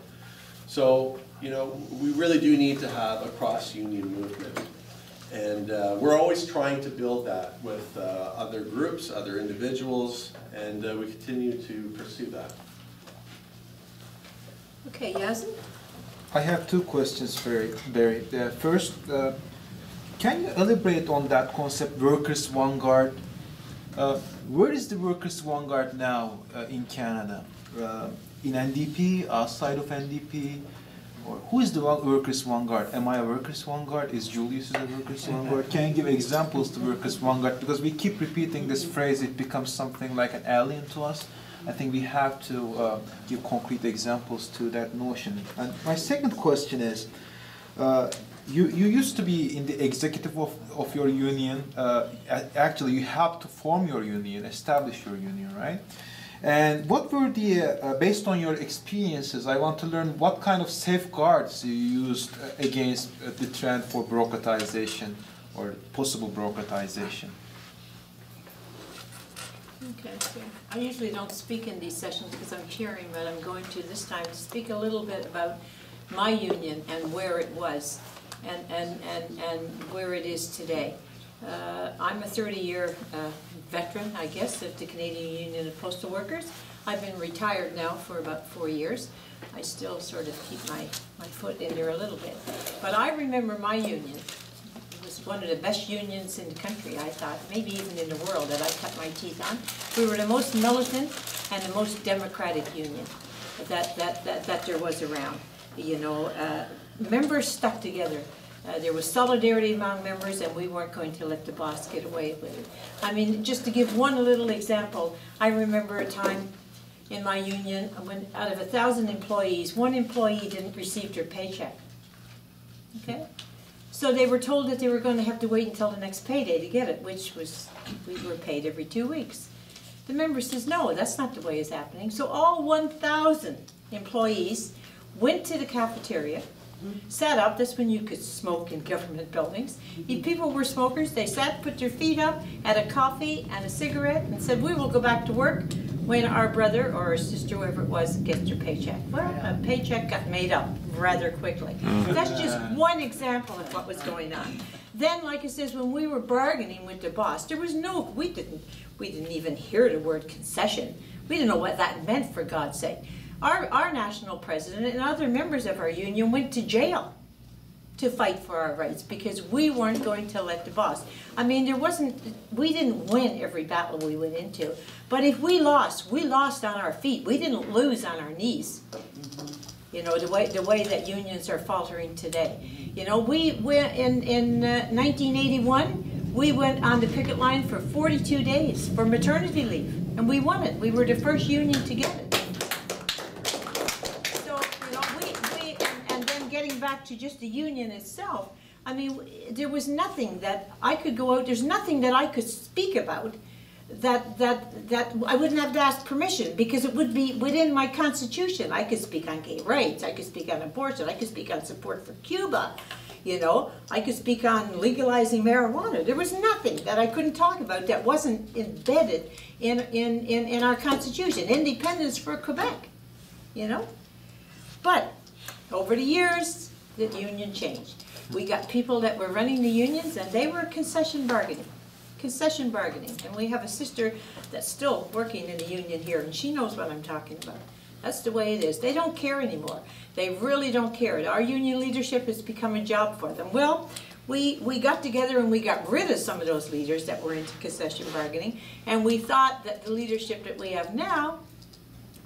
[SPEAKER 4] So, we really do need to have a cross-union movement. And we're always trying to build that with other groups, other individuals, and we continue to pursue that.
[SPEAKER 1] Okay, Yazin?
[SPEAKER 5] I have two questions for Barry. First, can you elaborate on that concept, workers' vanguard? Where is the workers' vanguard now in Canada? In NDP, outside of NDP? Or who is the workers' vanguard? Am I a workers' vanguard? Is Julius a workers' vanguard? Can you give examples to workers' vanguard? Because we keep repeating this phrase, it becomes something like an alien to us. I think we have to give concrete examples to that notion. And my second question is, you used to be in the executive of your union. Actually, you helped to form your union, establish your union, right? And what were the, based on your experiences, I want to learn what kind of safeguards you used against the trend for bureaucratization or possible bureaucratization.
[SPEAKER 1] Okay, so I usually don't speak in these sessions because I'm chairing, but I'm going to this time speak a little bit about my union and where it was and where it is today. I'm a 30-year veteran, I guess, of the Canadian Union of Postal Workers. I've been retired now for about 4 years. I still sort of keep my foot in there a little bit. But I remember my union. It was one of the best unions in the country, I thought, maybe even in the world, that I cut my teeth on. We were the most militant and the most democratic union that there was around. Members stuck together. There was solidarity among members, and we weren't going to let the boss get away with it. I mean, just to give one little example, I remember a time in my union when out of 1,000 employees, one employee didn't receive their paycheck. Okay? So they were told that they were going to have to wait until the next payday to get it, which was, we were paid every 2 weeks. The member says, no, that's not the way it's happening. So all 1,000 employees went to the cafeteria, sat up. That's when you could smoke in government buildings. If people were smokers, they sat, put their feet up, had a coffee and a cigarette, and said, we will go back to work when our brother or our sister, whoever it was, gets their paycheck. Well, a paycheck got made up rather quickly. That's just one example of what was going on. Then, like it says, when we were bargaining with the boss, there was no, we didn't even hear the word concession. We didn't know what that meant, for God's sake. Our national president and other members of our union went to jail to fight for our rights because we weren't going to let the boss. I mean, we didn't win every battle we went into, but if we lost on our feet. We didn't lose on our knees. You know, the way that unions are faltering today. You know, we in 1981, we went on the picket line for 42 days for maternity leave, and we won it. We were the first union to get it. Back to just the union itself, I mean, there was nothing that I could go out, there's nothing that I could speak about that I wouldn't have to ask permission, because it would be within my constitution. I could speak on gay rights, I could speak on abortion, I could speak on support for Cuba, you know, I could speak on legalizing marijuana. There was nothing that I couldn't talk about that wasn't embedded in our constitution. Independence for Quebec, you know. But over the years, the union changed. We got people that were running the unions, and they were concession bargaining. And we have a sister that's still working in the union here, and she knows what I'm talking about. That's the way it is. They don't care anymore. They really don't care. Our union leadership has become a job for them. Well, we got together and we got rid of some of those leaders that were into concession bargaining, and we thought that the leadership that we have now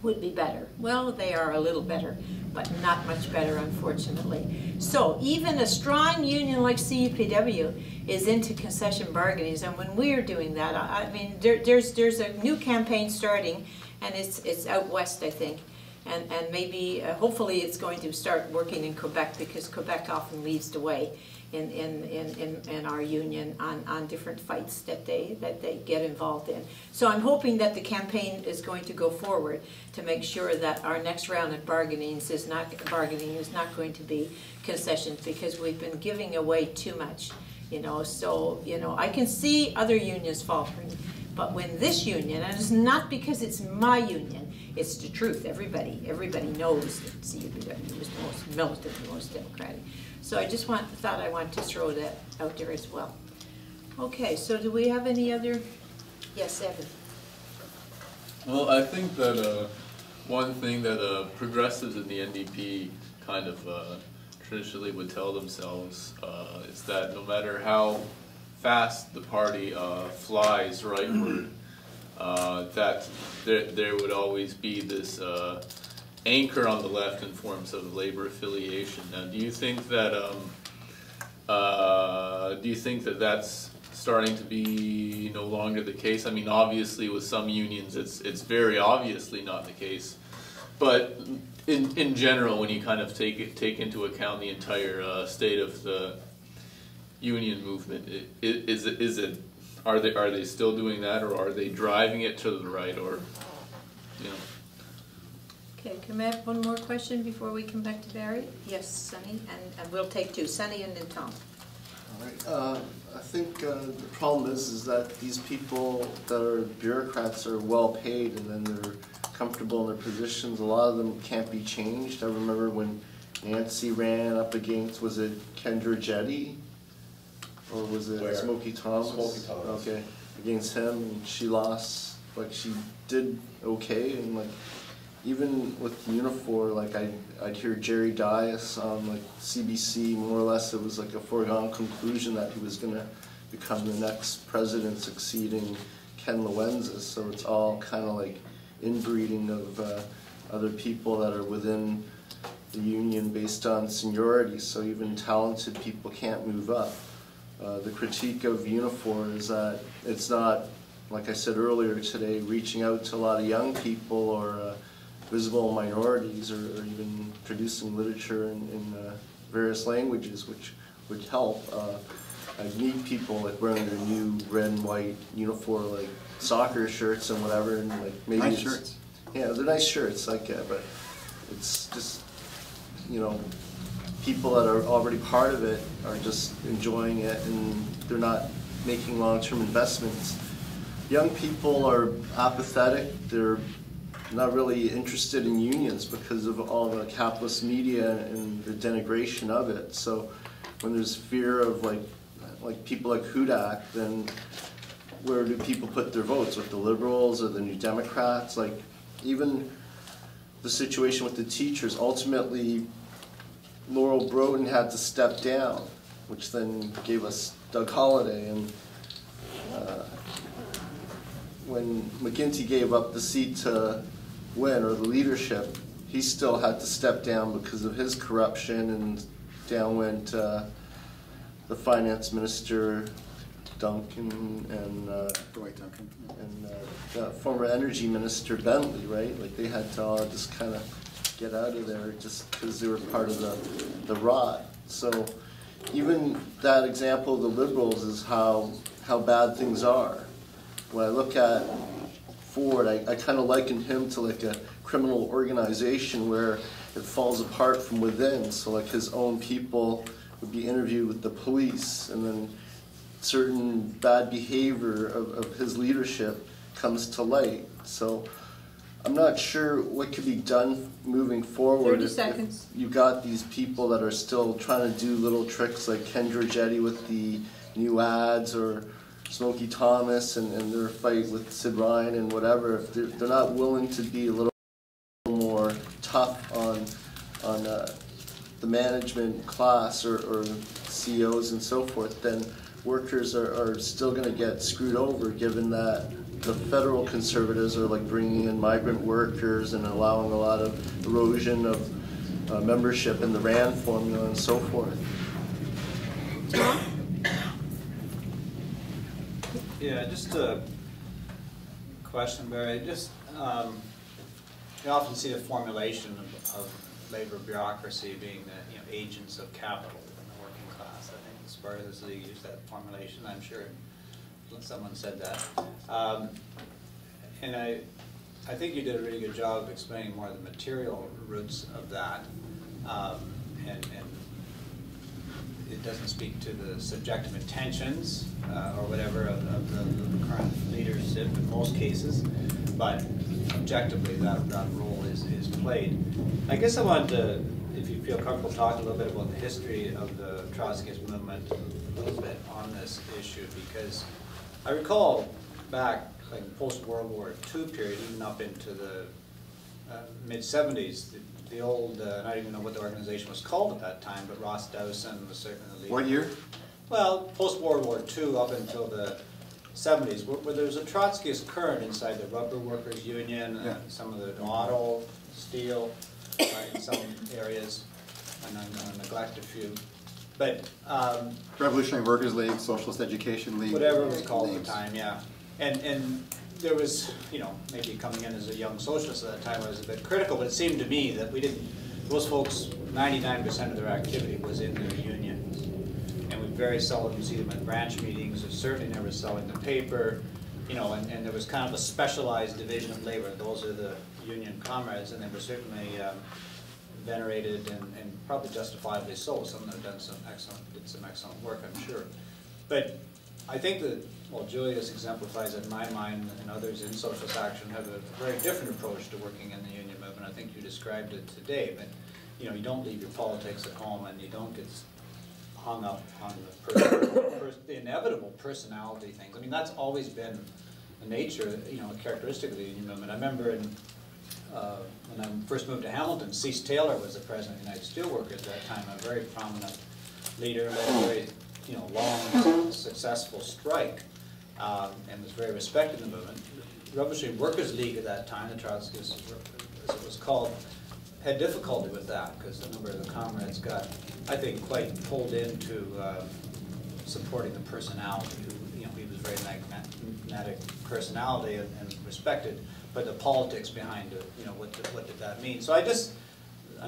[SPEAKER 1] would be better. Well, they are a little better, but not much better, unfortunately. So even a strong union like CUPW is into concession bargaining, and when we are doing that, I mean, there's a new campaign starting, and it's out west, I think, and maybe, hopefully it's going to start working in Quebec, because Quebec often leads the way in our union on different fights that they get involved in. So I'm hoping that the campaign is going to go forward to make sure that our next round of bargaining is not going to be concessions, because we've been giving away too much, you know. So, you know, I can see other unions faltering, but when this union, and it's not because it's my union, it's the truth. Everybody knows that CUPW was the most militant, the most democratic. So I just thought I wanted to throw that out there as well. Okay, so do we have any other? Yes, Evan.
[SPEAKER 6] Well, I think that one thing that progressives in the NDP kind of traditionally would tell themselves is that no matter how fast the party flies rightward, that there would always be this anchor on the left in forms of labor affiliation. Now, do you think that that's starting to be no longer the case? I mean, obviously, with some unions, it's very obviously not the case. But in general, when you kind of take into account the entire state of the union movement, are they still doing that, or are they driving it to the right, or you know?
[SPEAKER 1] Okay, can I have one more question before we come back to Barry? Yes, Sunny, and we'll take two, Sunny and then Tom.
[SPEAKER 7] All right. I think the problem is that these people that are bureaucrats are well paid, and then they're comfortable in their positions. A lot of them can't be changed. I remember when Nancy ran up against, was it Kendra Jetty? Or was it Smokey Thomas?
[SPEAKER 4] Smokey Thomas.
[SPEAKER 7] Okay, against him, and she lost. Like, she did okay, and like, even with Unifor, like I'd hear Jerry Dias on like CBC, more or less it was like a foregone conclusion that he was gonna become the next president, succeeding Ken Lowenza. So it's all kind of like inbreeding of other people that are within the union based on seniority. So even talented people can't move up. The critique of Unifor is that it's not, like I said earlier today, reaching out to a lot of young people or visible minorities, or even producing literature in various languages, which would help. I meet people like wearing their new red and white uniform, like soccer shirts and whatever, and like maybe
[SPEAKER 2] Nice shirts.
[SPEAKER 7] Yeah, they're nice shirts, like but it's just, you know, people that are already part of it are just enjoying it, and they're not making long-term investments. Young people are apathetic. They're not really interested in unions because of all the capitalist media and the denigration of it. So when there's fear of like people like Hudak, then where do people put their votes? With the Liberals or the New Democrats? Like, even the situation with the teachers, ultimately Laurel Broden had to step down, which then gave us Doug Holliday. And when McGuinty gave up the seat to win, or the leadership, he still had to step down because of his corruption, and down went the finance minister Duncan and
[SPEAKER 2] Dwight Duncan.
[SPEAKER 7] and the former energy minister Bentley, right? Like, they had to all just kind of get out of there just because they were part of the rot. So even that example of the Liberals is how bad things are. When I look at Ford, I kind of liken him to like a criminal organization where it falls apart from within. So like his own people would be interviewed with the police, and then certain bad behavior of his leadership comes to light. So I'm not sure what could be done moving forward.
[SPEAKER 1] 30 seconds.
[SPEAKER 7] If you got these people that are still trying to do little tricks like Kendra Jetty with the new ads, or Smokey Thomas and their fight with Sid Ryan and whatever. If they're not willing to be a little more tough on the management class or CEOs and so forth, then workers are still going to get screwed over, given that the federal conservatives are like bringing in migrant workers and allowing a lot of erosion of membership in the RAND formula and so forth.
[SPEAKER 3] Yeah, just a question, Barry. You often see the formulation of labor bureaucracy being the agents of capital in the working class. I think as far as they use that formulation, I'm sure someone said that. And I think you did a really good job of explaining more of the material roots of that. And it doesn't speak to the subjective intentions or whatever of the current leadership in most cases, but objectively that role is played. I guess I wanted to, if you feel comfortable, talk a little bit about the history of the Trotskyist movement a little bit on this issue, because I recall back like post-World War II period, even up into the mid-70s, the old, I don't even know what the organization was called at that time, but Ross Dowson was certainly the leader.
[SPEAKER 2] What year?
[SPEAKER 3] Well, post-World War II up until the 70s, where there was a Trotskyist current inside the rubber workers union,
[SPEAKER 2] Yeah.
[SPEAKER 3] some of the auto, steel, in some areas, and I'm going to neglect a few. But
[SPEAKER 2] Revolutionary Workers League, Socialist Education League.
[SPEAKER 3] whatever it was called at
[SPEAKER 2] names.
[SPEAKER 3] the time, yeah. And there was, maybe coming in as a young socialist at that time, I was a bit critical, but it seemed to me that those folks, 99% of their activity was in their unions. And we very seldom see them at branch meetings, or certainly never saw it in the paper, and there was kind of a specialized division of labor. Those are the union comrades, and they were certainly venerated and probably justifiably so. Some of them did some excellent work, I'm sure. But I think that, well, Julius exemplifies it in my mind, and others in Socialist Action have a very different approach to working in the union movement. I think you described it today, but you don't leave your politics at home, and you don't get hung up on the inevitable personality things. I mean, that's always been the nature, a characteristic of the union movement. I remember when I first moved to Hamilton, Cease Taylor was the president of the United Steelworkers at that time, a very prominent leader, led a very long, successful strike, and was very respected in the movement. The Revolutionary Workers League at that time, the Trotskyists, as it was called, had difficulty with that because a number of the comrades got, I think, quite pulled into supporting the personality. He was a very magnetic personality and respected, but the politics behind it, what did that mean? So I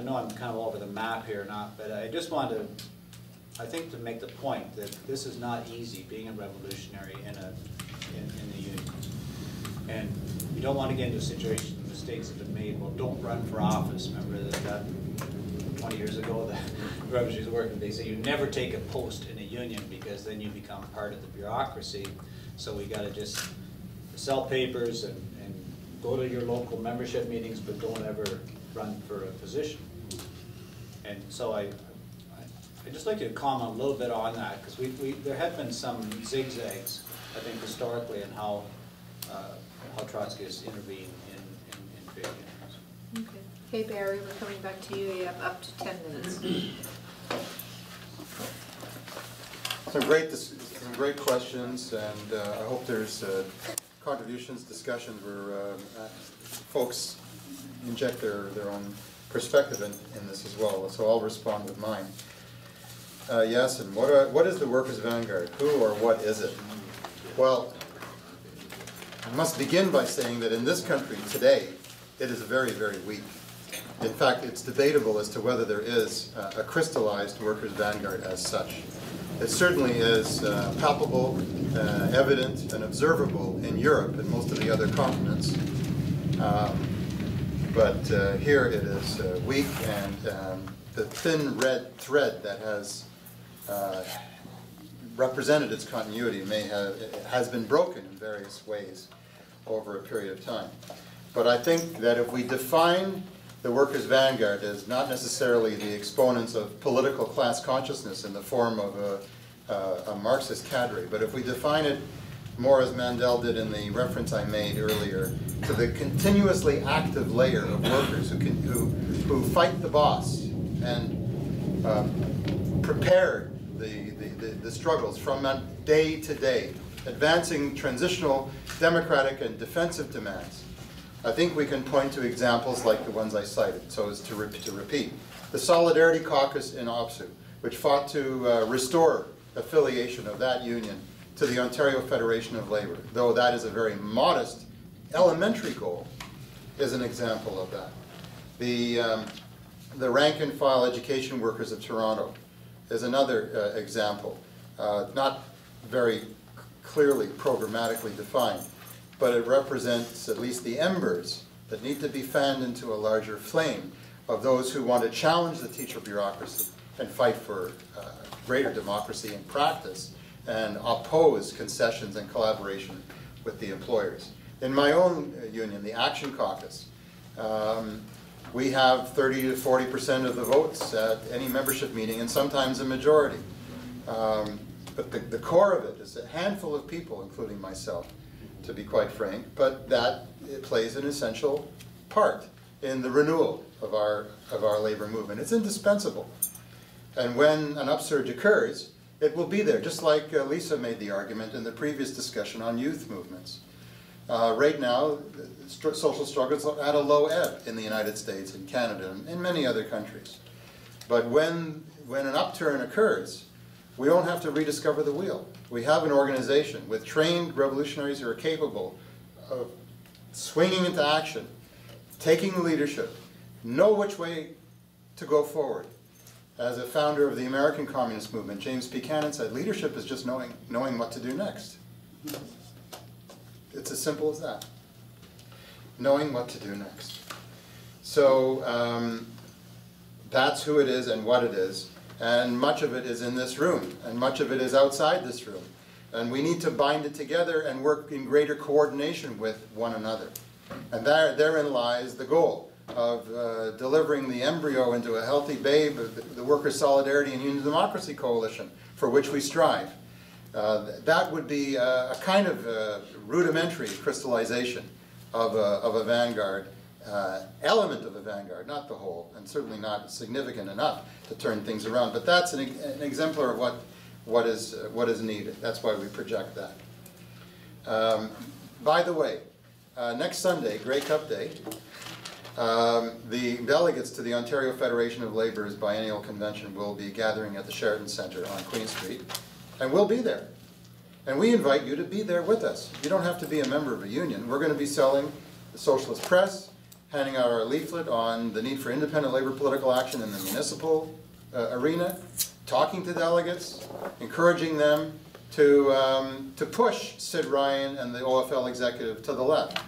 [SPEAKER 3] know I'm kind of all over the map here, but I just wanted to, I think, to make the point that this is not easy being a revolutionary in the union. And you don't want to get into a situation, the mistakes have been made, well, don't run for office. Remember that 20 years ago, the revolutionaries working, they say you never take a post in a union because then you become part of the bureaucracy. So we got to just sell papers and go to your local membership meetings, but don't ever run for a position. And so I'd just like you to comment a little bit on that, because there have been some zigzags, I think, historically in how Trotskyists intervene in trade unions.
[SPEAKER 1] Okay. Hey, Barry, we're coming back to you. You have up to 10 minutes.
[SPEAKER 2] Some great questions, and I hope there's contributions, discussions where folks inject their own perspective in this as well. So I'll respond with mine. Yes, and what is the workers' vanguard? Who or what is it? Well, I must begin by saying that in this country today, it is very, very weak. In fact, it's debatable as to whether there is a crystallized workers' vanguard as such. It certainly is palpable, evident, and observable in Europe and most of the other continents. But here it is weak, and the thin red thread that has represented its continuity has been broken in various ways over a period of time. But I think that if we define the workers' vanguard as not necessarily the exponents of political class consciousness in the form of a Marxist cadre, but if we define it more as Mandel did in the reference I made earlier, to the continuously active layer of workers who fight the boss and prepare the struggles from day to day, advancing transitional, democratic, and defensive demands. I think we can point to examples like the ones I cited, so as to repeat. The Solidarity Caucus in OPSU, which fought to restore affiliation of that union to the Ontario Federation of Labour, though that is a very modest elementary goal, is an example of that. The rank and file education workers of Toronto is another example, not very clearly programmatically defined, but it represents at least the embers that need to be fanned into a larger flame of those who want to challenge the teacher bureaucracy and fight for greater democracy in practice and oppose concessions and collaboration with the employers. In my own union, the Action Caucus, we have 30 to 40% of the votes at any membership meeting, and sometimes a majority. But the core of it is a handful of people, including myself, to be quite frank, but that it plays an essential part in the renewal of our labor movement. It's indispensable. And when an upsurge occurs, it will be there, just like Lisa made the argument in the previous discussion on youth movements. Right now, social struggles are at a low ebb in the United States and Canada and in many other countries. But when an upturn occurs, we don't have to rediscover the wheel. We have an organization with trained revolutionaries who are capable of swinging into action, taking leadership, know which way to go forward. As a founder of the American Communist Movement, James Buchanan said, leadership is just knowing what to do next. It's as simple as that. Knowing what to do next. So that's who it is and what it is. And much of it is in this room, and much of it is outside this room. And we need to bind it together and work in greater coordination with one another. And therein lies the goal of delivering the embryo into a healthy babe of the Workers' Solidarity and Union Democracy Coalition, for which we strive. That would be a kind of rudimentary crystallization of a vanguard, element of a vanguard, not the whole, and certainly not significant enough to turn things around. But that's an exemplar of what is needed. That's why we project that. By the way, next Sunday, Grey Cup Day, the delegates to the Ontario Federation of Labour's biennial convention will be gathering at the Sheraton Centre on Queen Street, and we'll be there. And we invite you to be there with us. You don't have to be a member of a union. We're going to be selling the Socialist Press, handing out our leaflet on the need for independent labor political action in the municipal arena, talking to delegates, encouraging them to push Sid Ryan and the OFL executive to the left,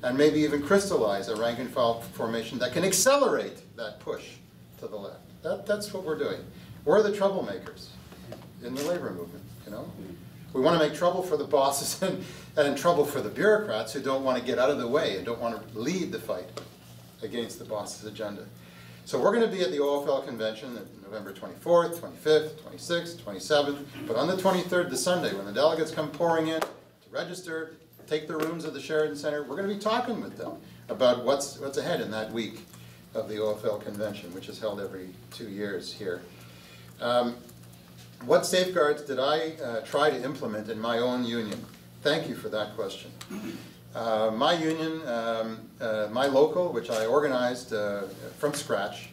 [SPEAKER 2] and maybe even crystallize a rank and file formation that can accelerate that push to the left. That's what we're doing. We're the troublemakers in the labor movement, you know? We want to make trouble for the bosses and trouble for the bureaucrats who don't want to get out of the way and don't want to lead the fight against the boss's agenda. So we're going to be at the OFL convention November 24th, 25th, 26th, 27th, but on the 23rd, the Sunday, when the delegates come pouring in to register, take the rooms at the Sheraton Centre, we're going to be talking with them about what's ahead in that week of the OFL convention, which is held every 2 years here. What safeguards did I try to implement in my own union? Thank you for that question. My union, my local, which I organized from scratch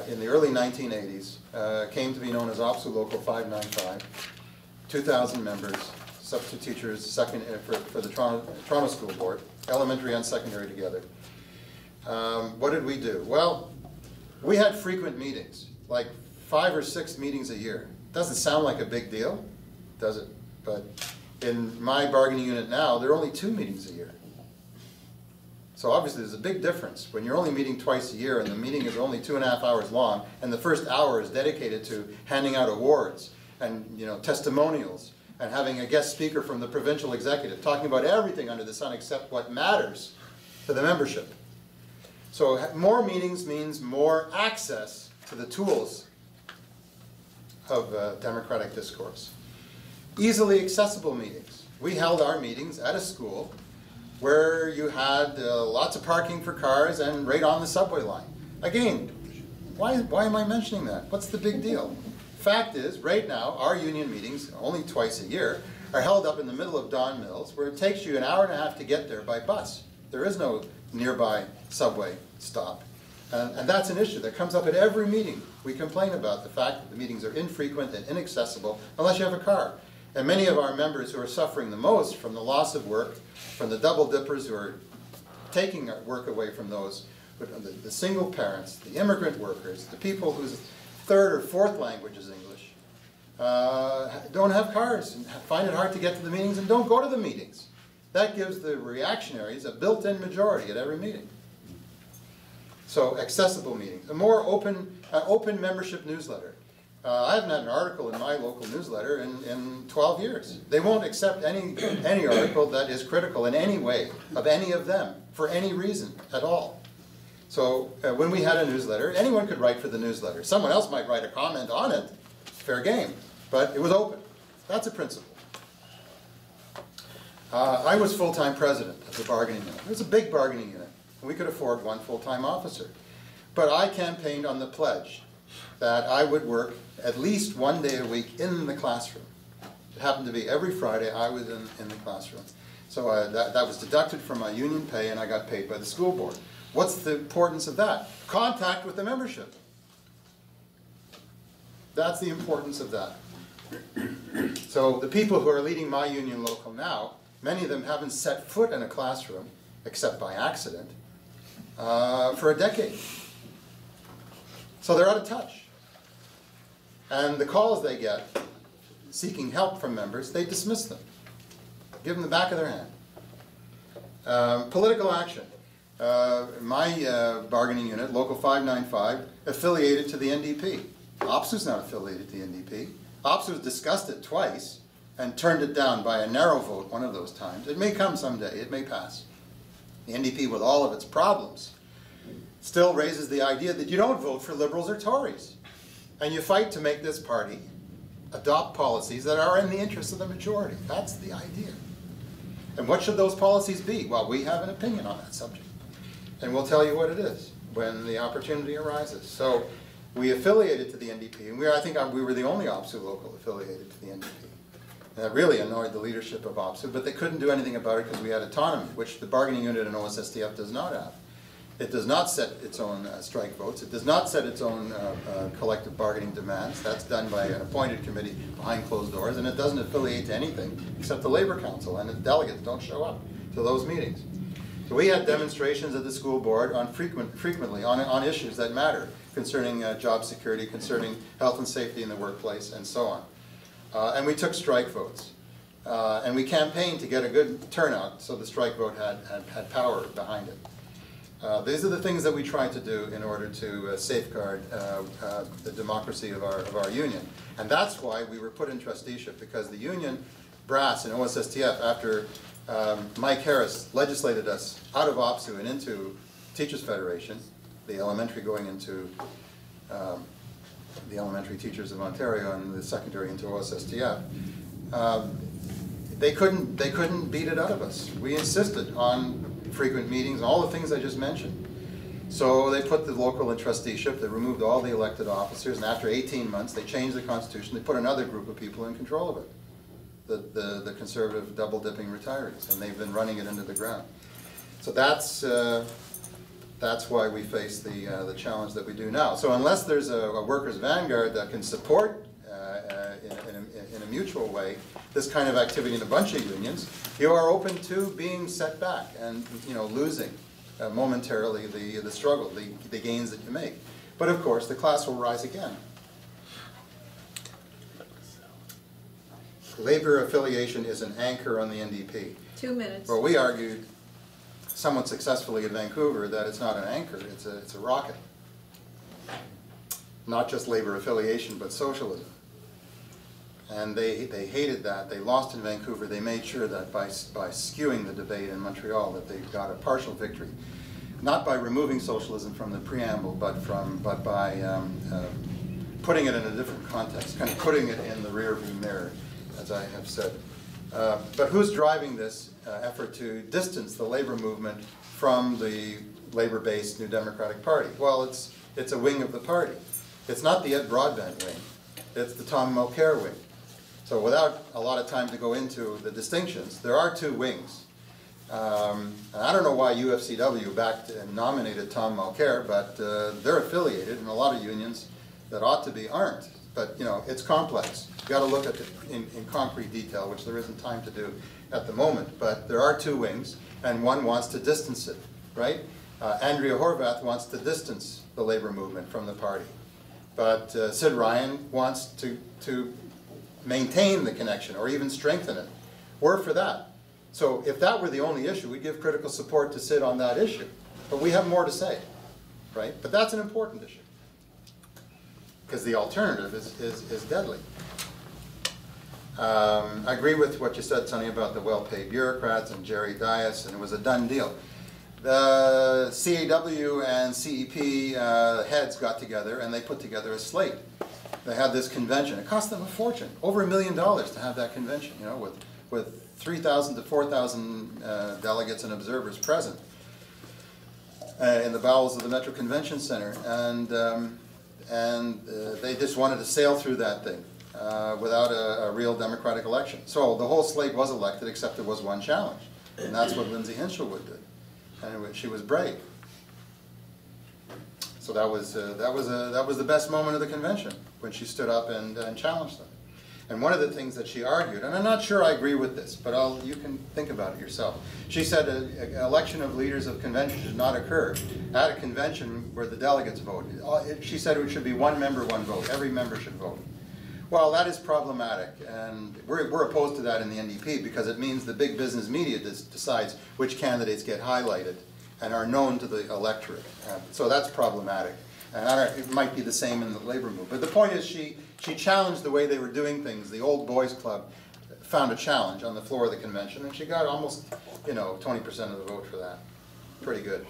[SPEAKER 2] in the early 1980s, came to be known as OPSU Local 595, 2,000 members, substitute teachers for the Toronto School Board, elementary and secondary together. What did we do? Well, we had frequent meetings, like 5 or 6 meetings a year. Doesn't sound like a big deal, does it? But in my bargaining unit now, there are only 2 meetings a year. So obviously there's a big difference when you're only meeting twice a year and the meeting is only 2.5 hours long, and the first hour is dedicated to handing out awards and testimonials and having a guest speaker from the provincial executive talking about everything under the sun except what matters to the membership. So more meetings means more access to the tools of democratic discourse. Easily accessible meetings. we held our meetings at a school where you had lots of parking for cars and right on the subway line. Again, why am I mentioning that? What's the big deal? Fact is, right now, our union meetings, only twice a year, are held up in the middle of Don Mills, where it takes you an hour and a half to get there by bus. There is no nearby subway stop. And that's an issue that comes up at every meeting. We complain about the fact that the meetings are infrequent and inaccessible unless you have a car. And many of our members who are suffering the most from the loss of work, from the double dippers who are taking work away from those, the single parents, the immigrant workers, the people whose third or fourth language is English, don't have cars and find it hard to get to the meetings and don't go to the meetings. That gives the reactionaries a built-in majority at every meeting. So accessible meetings, a more open membership newsletter. I haven't had an article in my local newsletter in 12 years. They won't accept any article that is critical in any way of any of them for any reason at all. So when we had a newsletter, anyone could write for the newsletter. Someone else might write a comment on it, fair game, but it was open. That's a principle. I was full-time president of the bargaining unit. It was a big bargaining unit. We could afford one full-time officer. But I campaigned on the pledge that I would work at least one day a week in the classroom. It happened to be every Friday I was in the classroom. So that was deducted from my union pay and I got paid by the school board. What's the importance of that? Contact with the membership. That's the importance of that. So the people who are leading my union local now, many of them haven't set foot in a classroom, except by accident, for a decade. So they're out of touch. And the calls they get, seeking help from members, they dismiss them. Give them the back of their hand. Political action. My bargaining unit, Local 595, affiliated to the NDP. OPSU's not affiliated to the NDP. OPSU was discussed twice and turned it down by a narrow vote one of those times. It may come someday, it may pass. The NDP, with all of its problems, still raises the idea that you don't vote for Liberals or Tories. And you fight to make this party adopt policies that are in the interest of the majority. That's the idea. And what should those policies be? Well, we have an opinion on that subject. And we'll tell you what it is when the opportunity arises. So we affiliated to the NDP, and I think we were the only OPSU local affiliated to the NDP. And that really annoyed the leadership of OPSU, but they couldn't do anything about it because we had autonomy, which the bargaining unit in OSSTF does not have. It does not set its own strike votes. It does not set its own collective bargaining demands. That's done by an appointed committee behind closed doors, and it doesn't affiliate to anything except the Labor Council, and its delegates don't show up to those meetings. So we had demonstrations at the school board on frequently on issues that matter, concerning job security, concerning health and safety in the workplace, and so on. And we took strike votes. And we campaigned to get a good turnout so the strike vote had power behind it. These are the things that we tried to do in order to safeguard the democracy of our union. And that's why we were put in trusteeship, because the union brass in OSSTF, after Mike Harris legislated us out of OPSU and into Teachers Federation, the elementary going into the elementary teachers of Ontario and the secondary into OSSTF, they couldn't beat it out of us. We insisted on frequent meetings, all the things I just mentioned. So they put the local in trusteeship, they removed all the elected officers, and after 18 months they changed the constitution, they put another group of people in control of it, the conservative double-dipping retirees, and they've been running it into the ground. So that's why we face the challenge that we do now. So unless there's a workers' vanguard that can support in a mutual way this kind of activity in a bunch of unions, you are open to being set back and losing momentarily the struggle, the gains that you make. But of course, the class will rise again. Labor affiliation is an anchor on the NDP.
[SPEAKER 1] 2 minutes.
[SPEAKER 2] Well, we argued somewhat successfully in Vancouver that it's not an anchor, it's a rocket. Not just labor affiliation, but socialism. And they hated that. They lost in Vancouver. They made sure that by skewing the debate in Montreal that they got a partial victory. Not by removing socialism from the preamble, but by putting it in a different context, kind of putting it in the rearview mirror, as I have said But who's driving this effort to distance the labor movement from the labor-based New Democratic Party? Well, it's a wing of the party. It's not the Ed Broadbent wing. It's the Tom Mulcair wing. So without a lot of time to go into the distinctions, there are two wings. And I don't know why UFCW backed and nominated Tom Mulcair, but they're affiliated, and a lot of unions that ought to be aren't. But you know, it's complex. You've got to look at it in concrete detail, which there isn't time to do at the moment. But there are two wings, and one wants to distance it, right? Andrea Horvath wants to distance the labor movement from the party. But Sid Ryan wants to maintain the connection or even strengthen it. We're for that. So if that were the only issue, we'd give critical support to Sid on that issue. But we have more to say, right? But that's an important issue, because the alternative is deadly. I agree with what you said, Sonny, about the well-paid bureaucrats and Jerry Dias, and it was a done deal. The CAW and CEP heads got together and they put together a slate. They had this convention. It cost them a fortune, over $1 million to have that convention, you know, with 3,000 to 4,000 delegates and observers present in the bowels of the Metro Convention Center. And they just wanted to sail through that thing without a real democratic election. So the whole slate was elected, except there was one challenge, and that's what Lindsay Hinshelwood did. And she was brave. So that was the best moment of the convention, when she stood up and challenged them. And one of the things that she argued, and I'm not sure I agree with this, but you can think about it yourself. She said an election of leaders of convention should not occur at a convention where the delegates vote. She said it should be one member, one vote. Every member should vote. Well, that is problematic, and we're opposed to that in the NDP, because it means the big business media decides which candidates get highlighted and are known to the electorate. So that's problematic. And it might be the same in the labor movement. But the point is, she challenged the way they were doing things. The Old Boys Club found a challenge on the floor of the convention, and she got almost, 20% of the vote for that. Pretty good.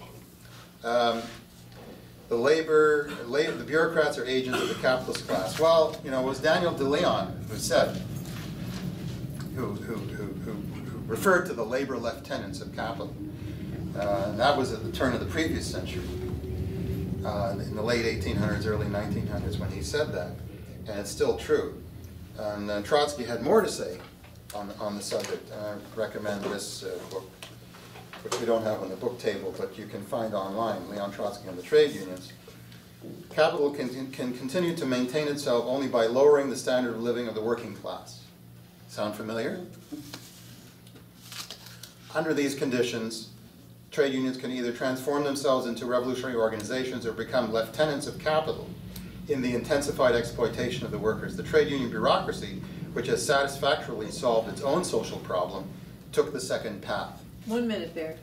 [SPEAKER 2] The bureaucrats are agents of the capitalist class. Well, it was Daniel De Leon who said, who referred to the labor lieutenants of capital. And that was at the turn of the previous century, in the late 1800s, early 1900s, when he said that. And it's still true. And Trotsky had more to say on the subject. And I recommend this book, which we don't have on the book table, but you can find online, Leon Trotsky and the Trade Unions. Capital can continue to maintain itself only by lowering the standard of living of the working class. Sound familiar? Under these conditions, trade unions can either transform themselves into revolutionary organizations or become lieutenants of capital in the intensified exploitation of the workers. The trade union bureaucracy, which has satisfactorily solved its own social problem, took the second path.
[SPEAKER 1] 1 minute, Barry.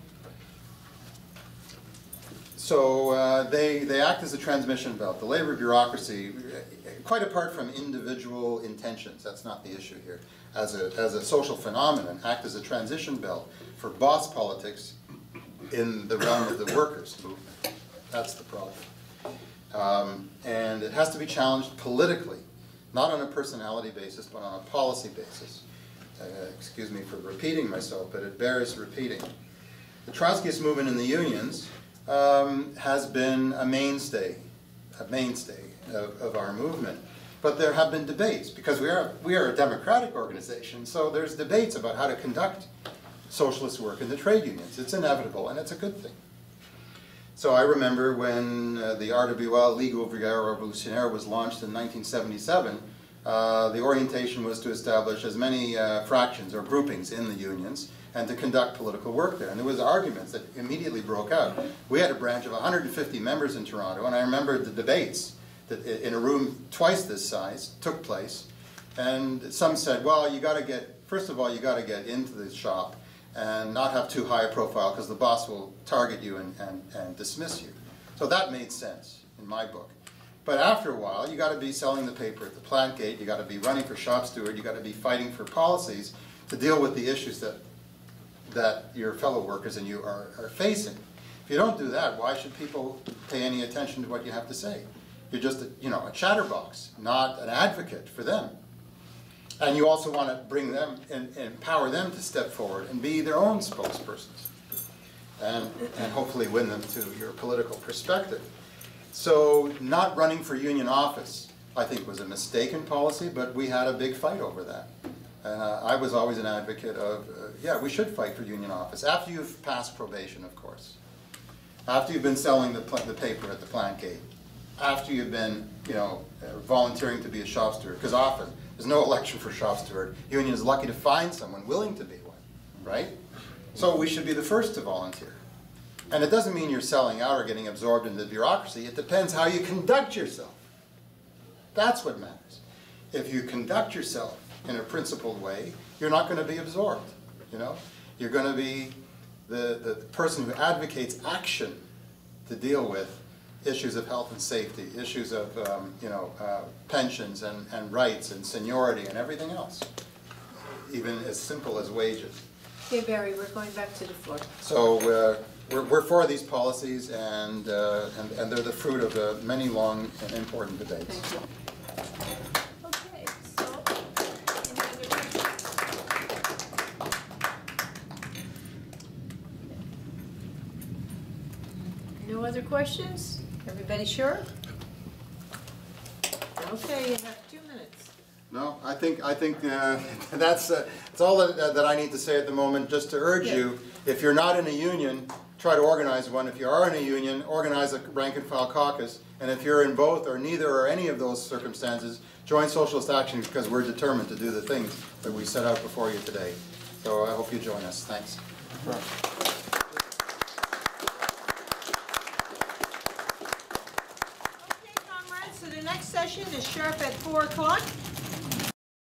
[SPEAKER 2] So they act as a transmission belt. The labor bureaucracy, quite apart from individual intentions, that's not the issue here, as a social phenomenon, act as a transition belt for boss politics in the realm of the workers movement. That's the problem. And it has to be challenged politically, not on a personality basis, but on a policy basis. Excuse me for repeating myself, but it bears repeating. The Trotskyist movement in the unions has been a mainstay of our movement. But there have been debates, because we are a democratic organization, so there's debates about how to conduct socialist work in the trade unions. It's inevitable, and it's a good thing. So I remember when the RWL, Ligue Ouvrière Révolutionnaire, was launched in 1977, the orientation was to establish as many fractions or groupings in the unions and to conduct political work there. And there was arguments that immediately broke out. We had a branch of 150 members in Toronto, and I remember the debates that in a room twice this size took place. And some said, well, first of all, you got to get into the shop and not have too high a profile, because the boss will target you and dismiss you. So that made sense in my book. But after a while, you got to be selling the paper at the plant gate, you got to be running for shop steward, you got to be fighting for policies to deal with the issues that your fellow workers and you are facing. If you don't do that, why should people pay any attention to what you have to say? You're just a chatterbox, not an advocate for them. And you also want to bring them and empower them to step forward and be their own spokespersons, and hopefully win them to your political perspective. So not running for union office, I think, was a mistaken policy, but we had a big fight over that. And I was always an advocate of, yeah, we should fight for union office, after you've passed probation, of course. After you've been selling the paper at the plant gate. After you've been, you know, volunteering to be a shop steward, because often there's no election for shop steward. Union is lucky to find someone willing to be one, right? So we should be the first to volunteer. And it doesn't mean you're selling out or getting absorbed into the bureaucracy. It depends how you conduct yourself. That's what matters. If you conduct yourself in a principled way, you're not going to be absorbed, you know? You're going to be the person who advocates action to deal with issues of health and safety, issues of pensions and rights and seniority and everything else, even as simple as wages.
[SPEAKER 1] Okay, Barry, we're going back to the floor.
[SPEAKER 2] So we're for these policies, and they're the fruit of many long and important debates.
[SPEAKER 1] Thank you. Okay, so any other questions? No other questions? Everybody sure? Okay, you have 2 minutes.
[SPEAKER 2] No, I think that's all that I need to say at the moment. Just to urge you, if you're not in a union, try to organize one. If you are in a union, organize a rank and file caucus. And if you're in both or neither or any of those circumstances, join Socialist Action, because we're determined to do the things that we set out before you today. So I hope you join us. Thanks.
[SPEAKER 1] Okay, comrades, so the next session is sharp at 4 o'clock.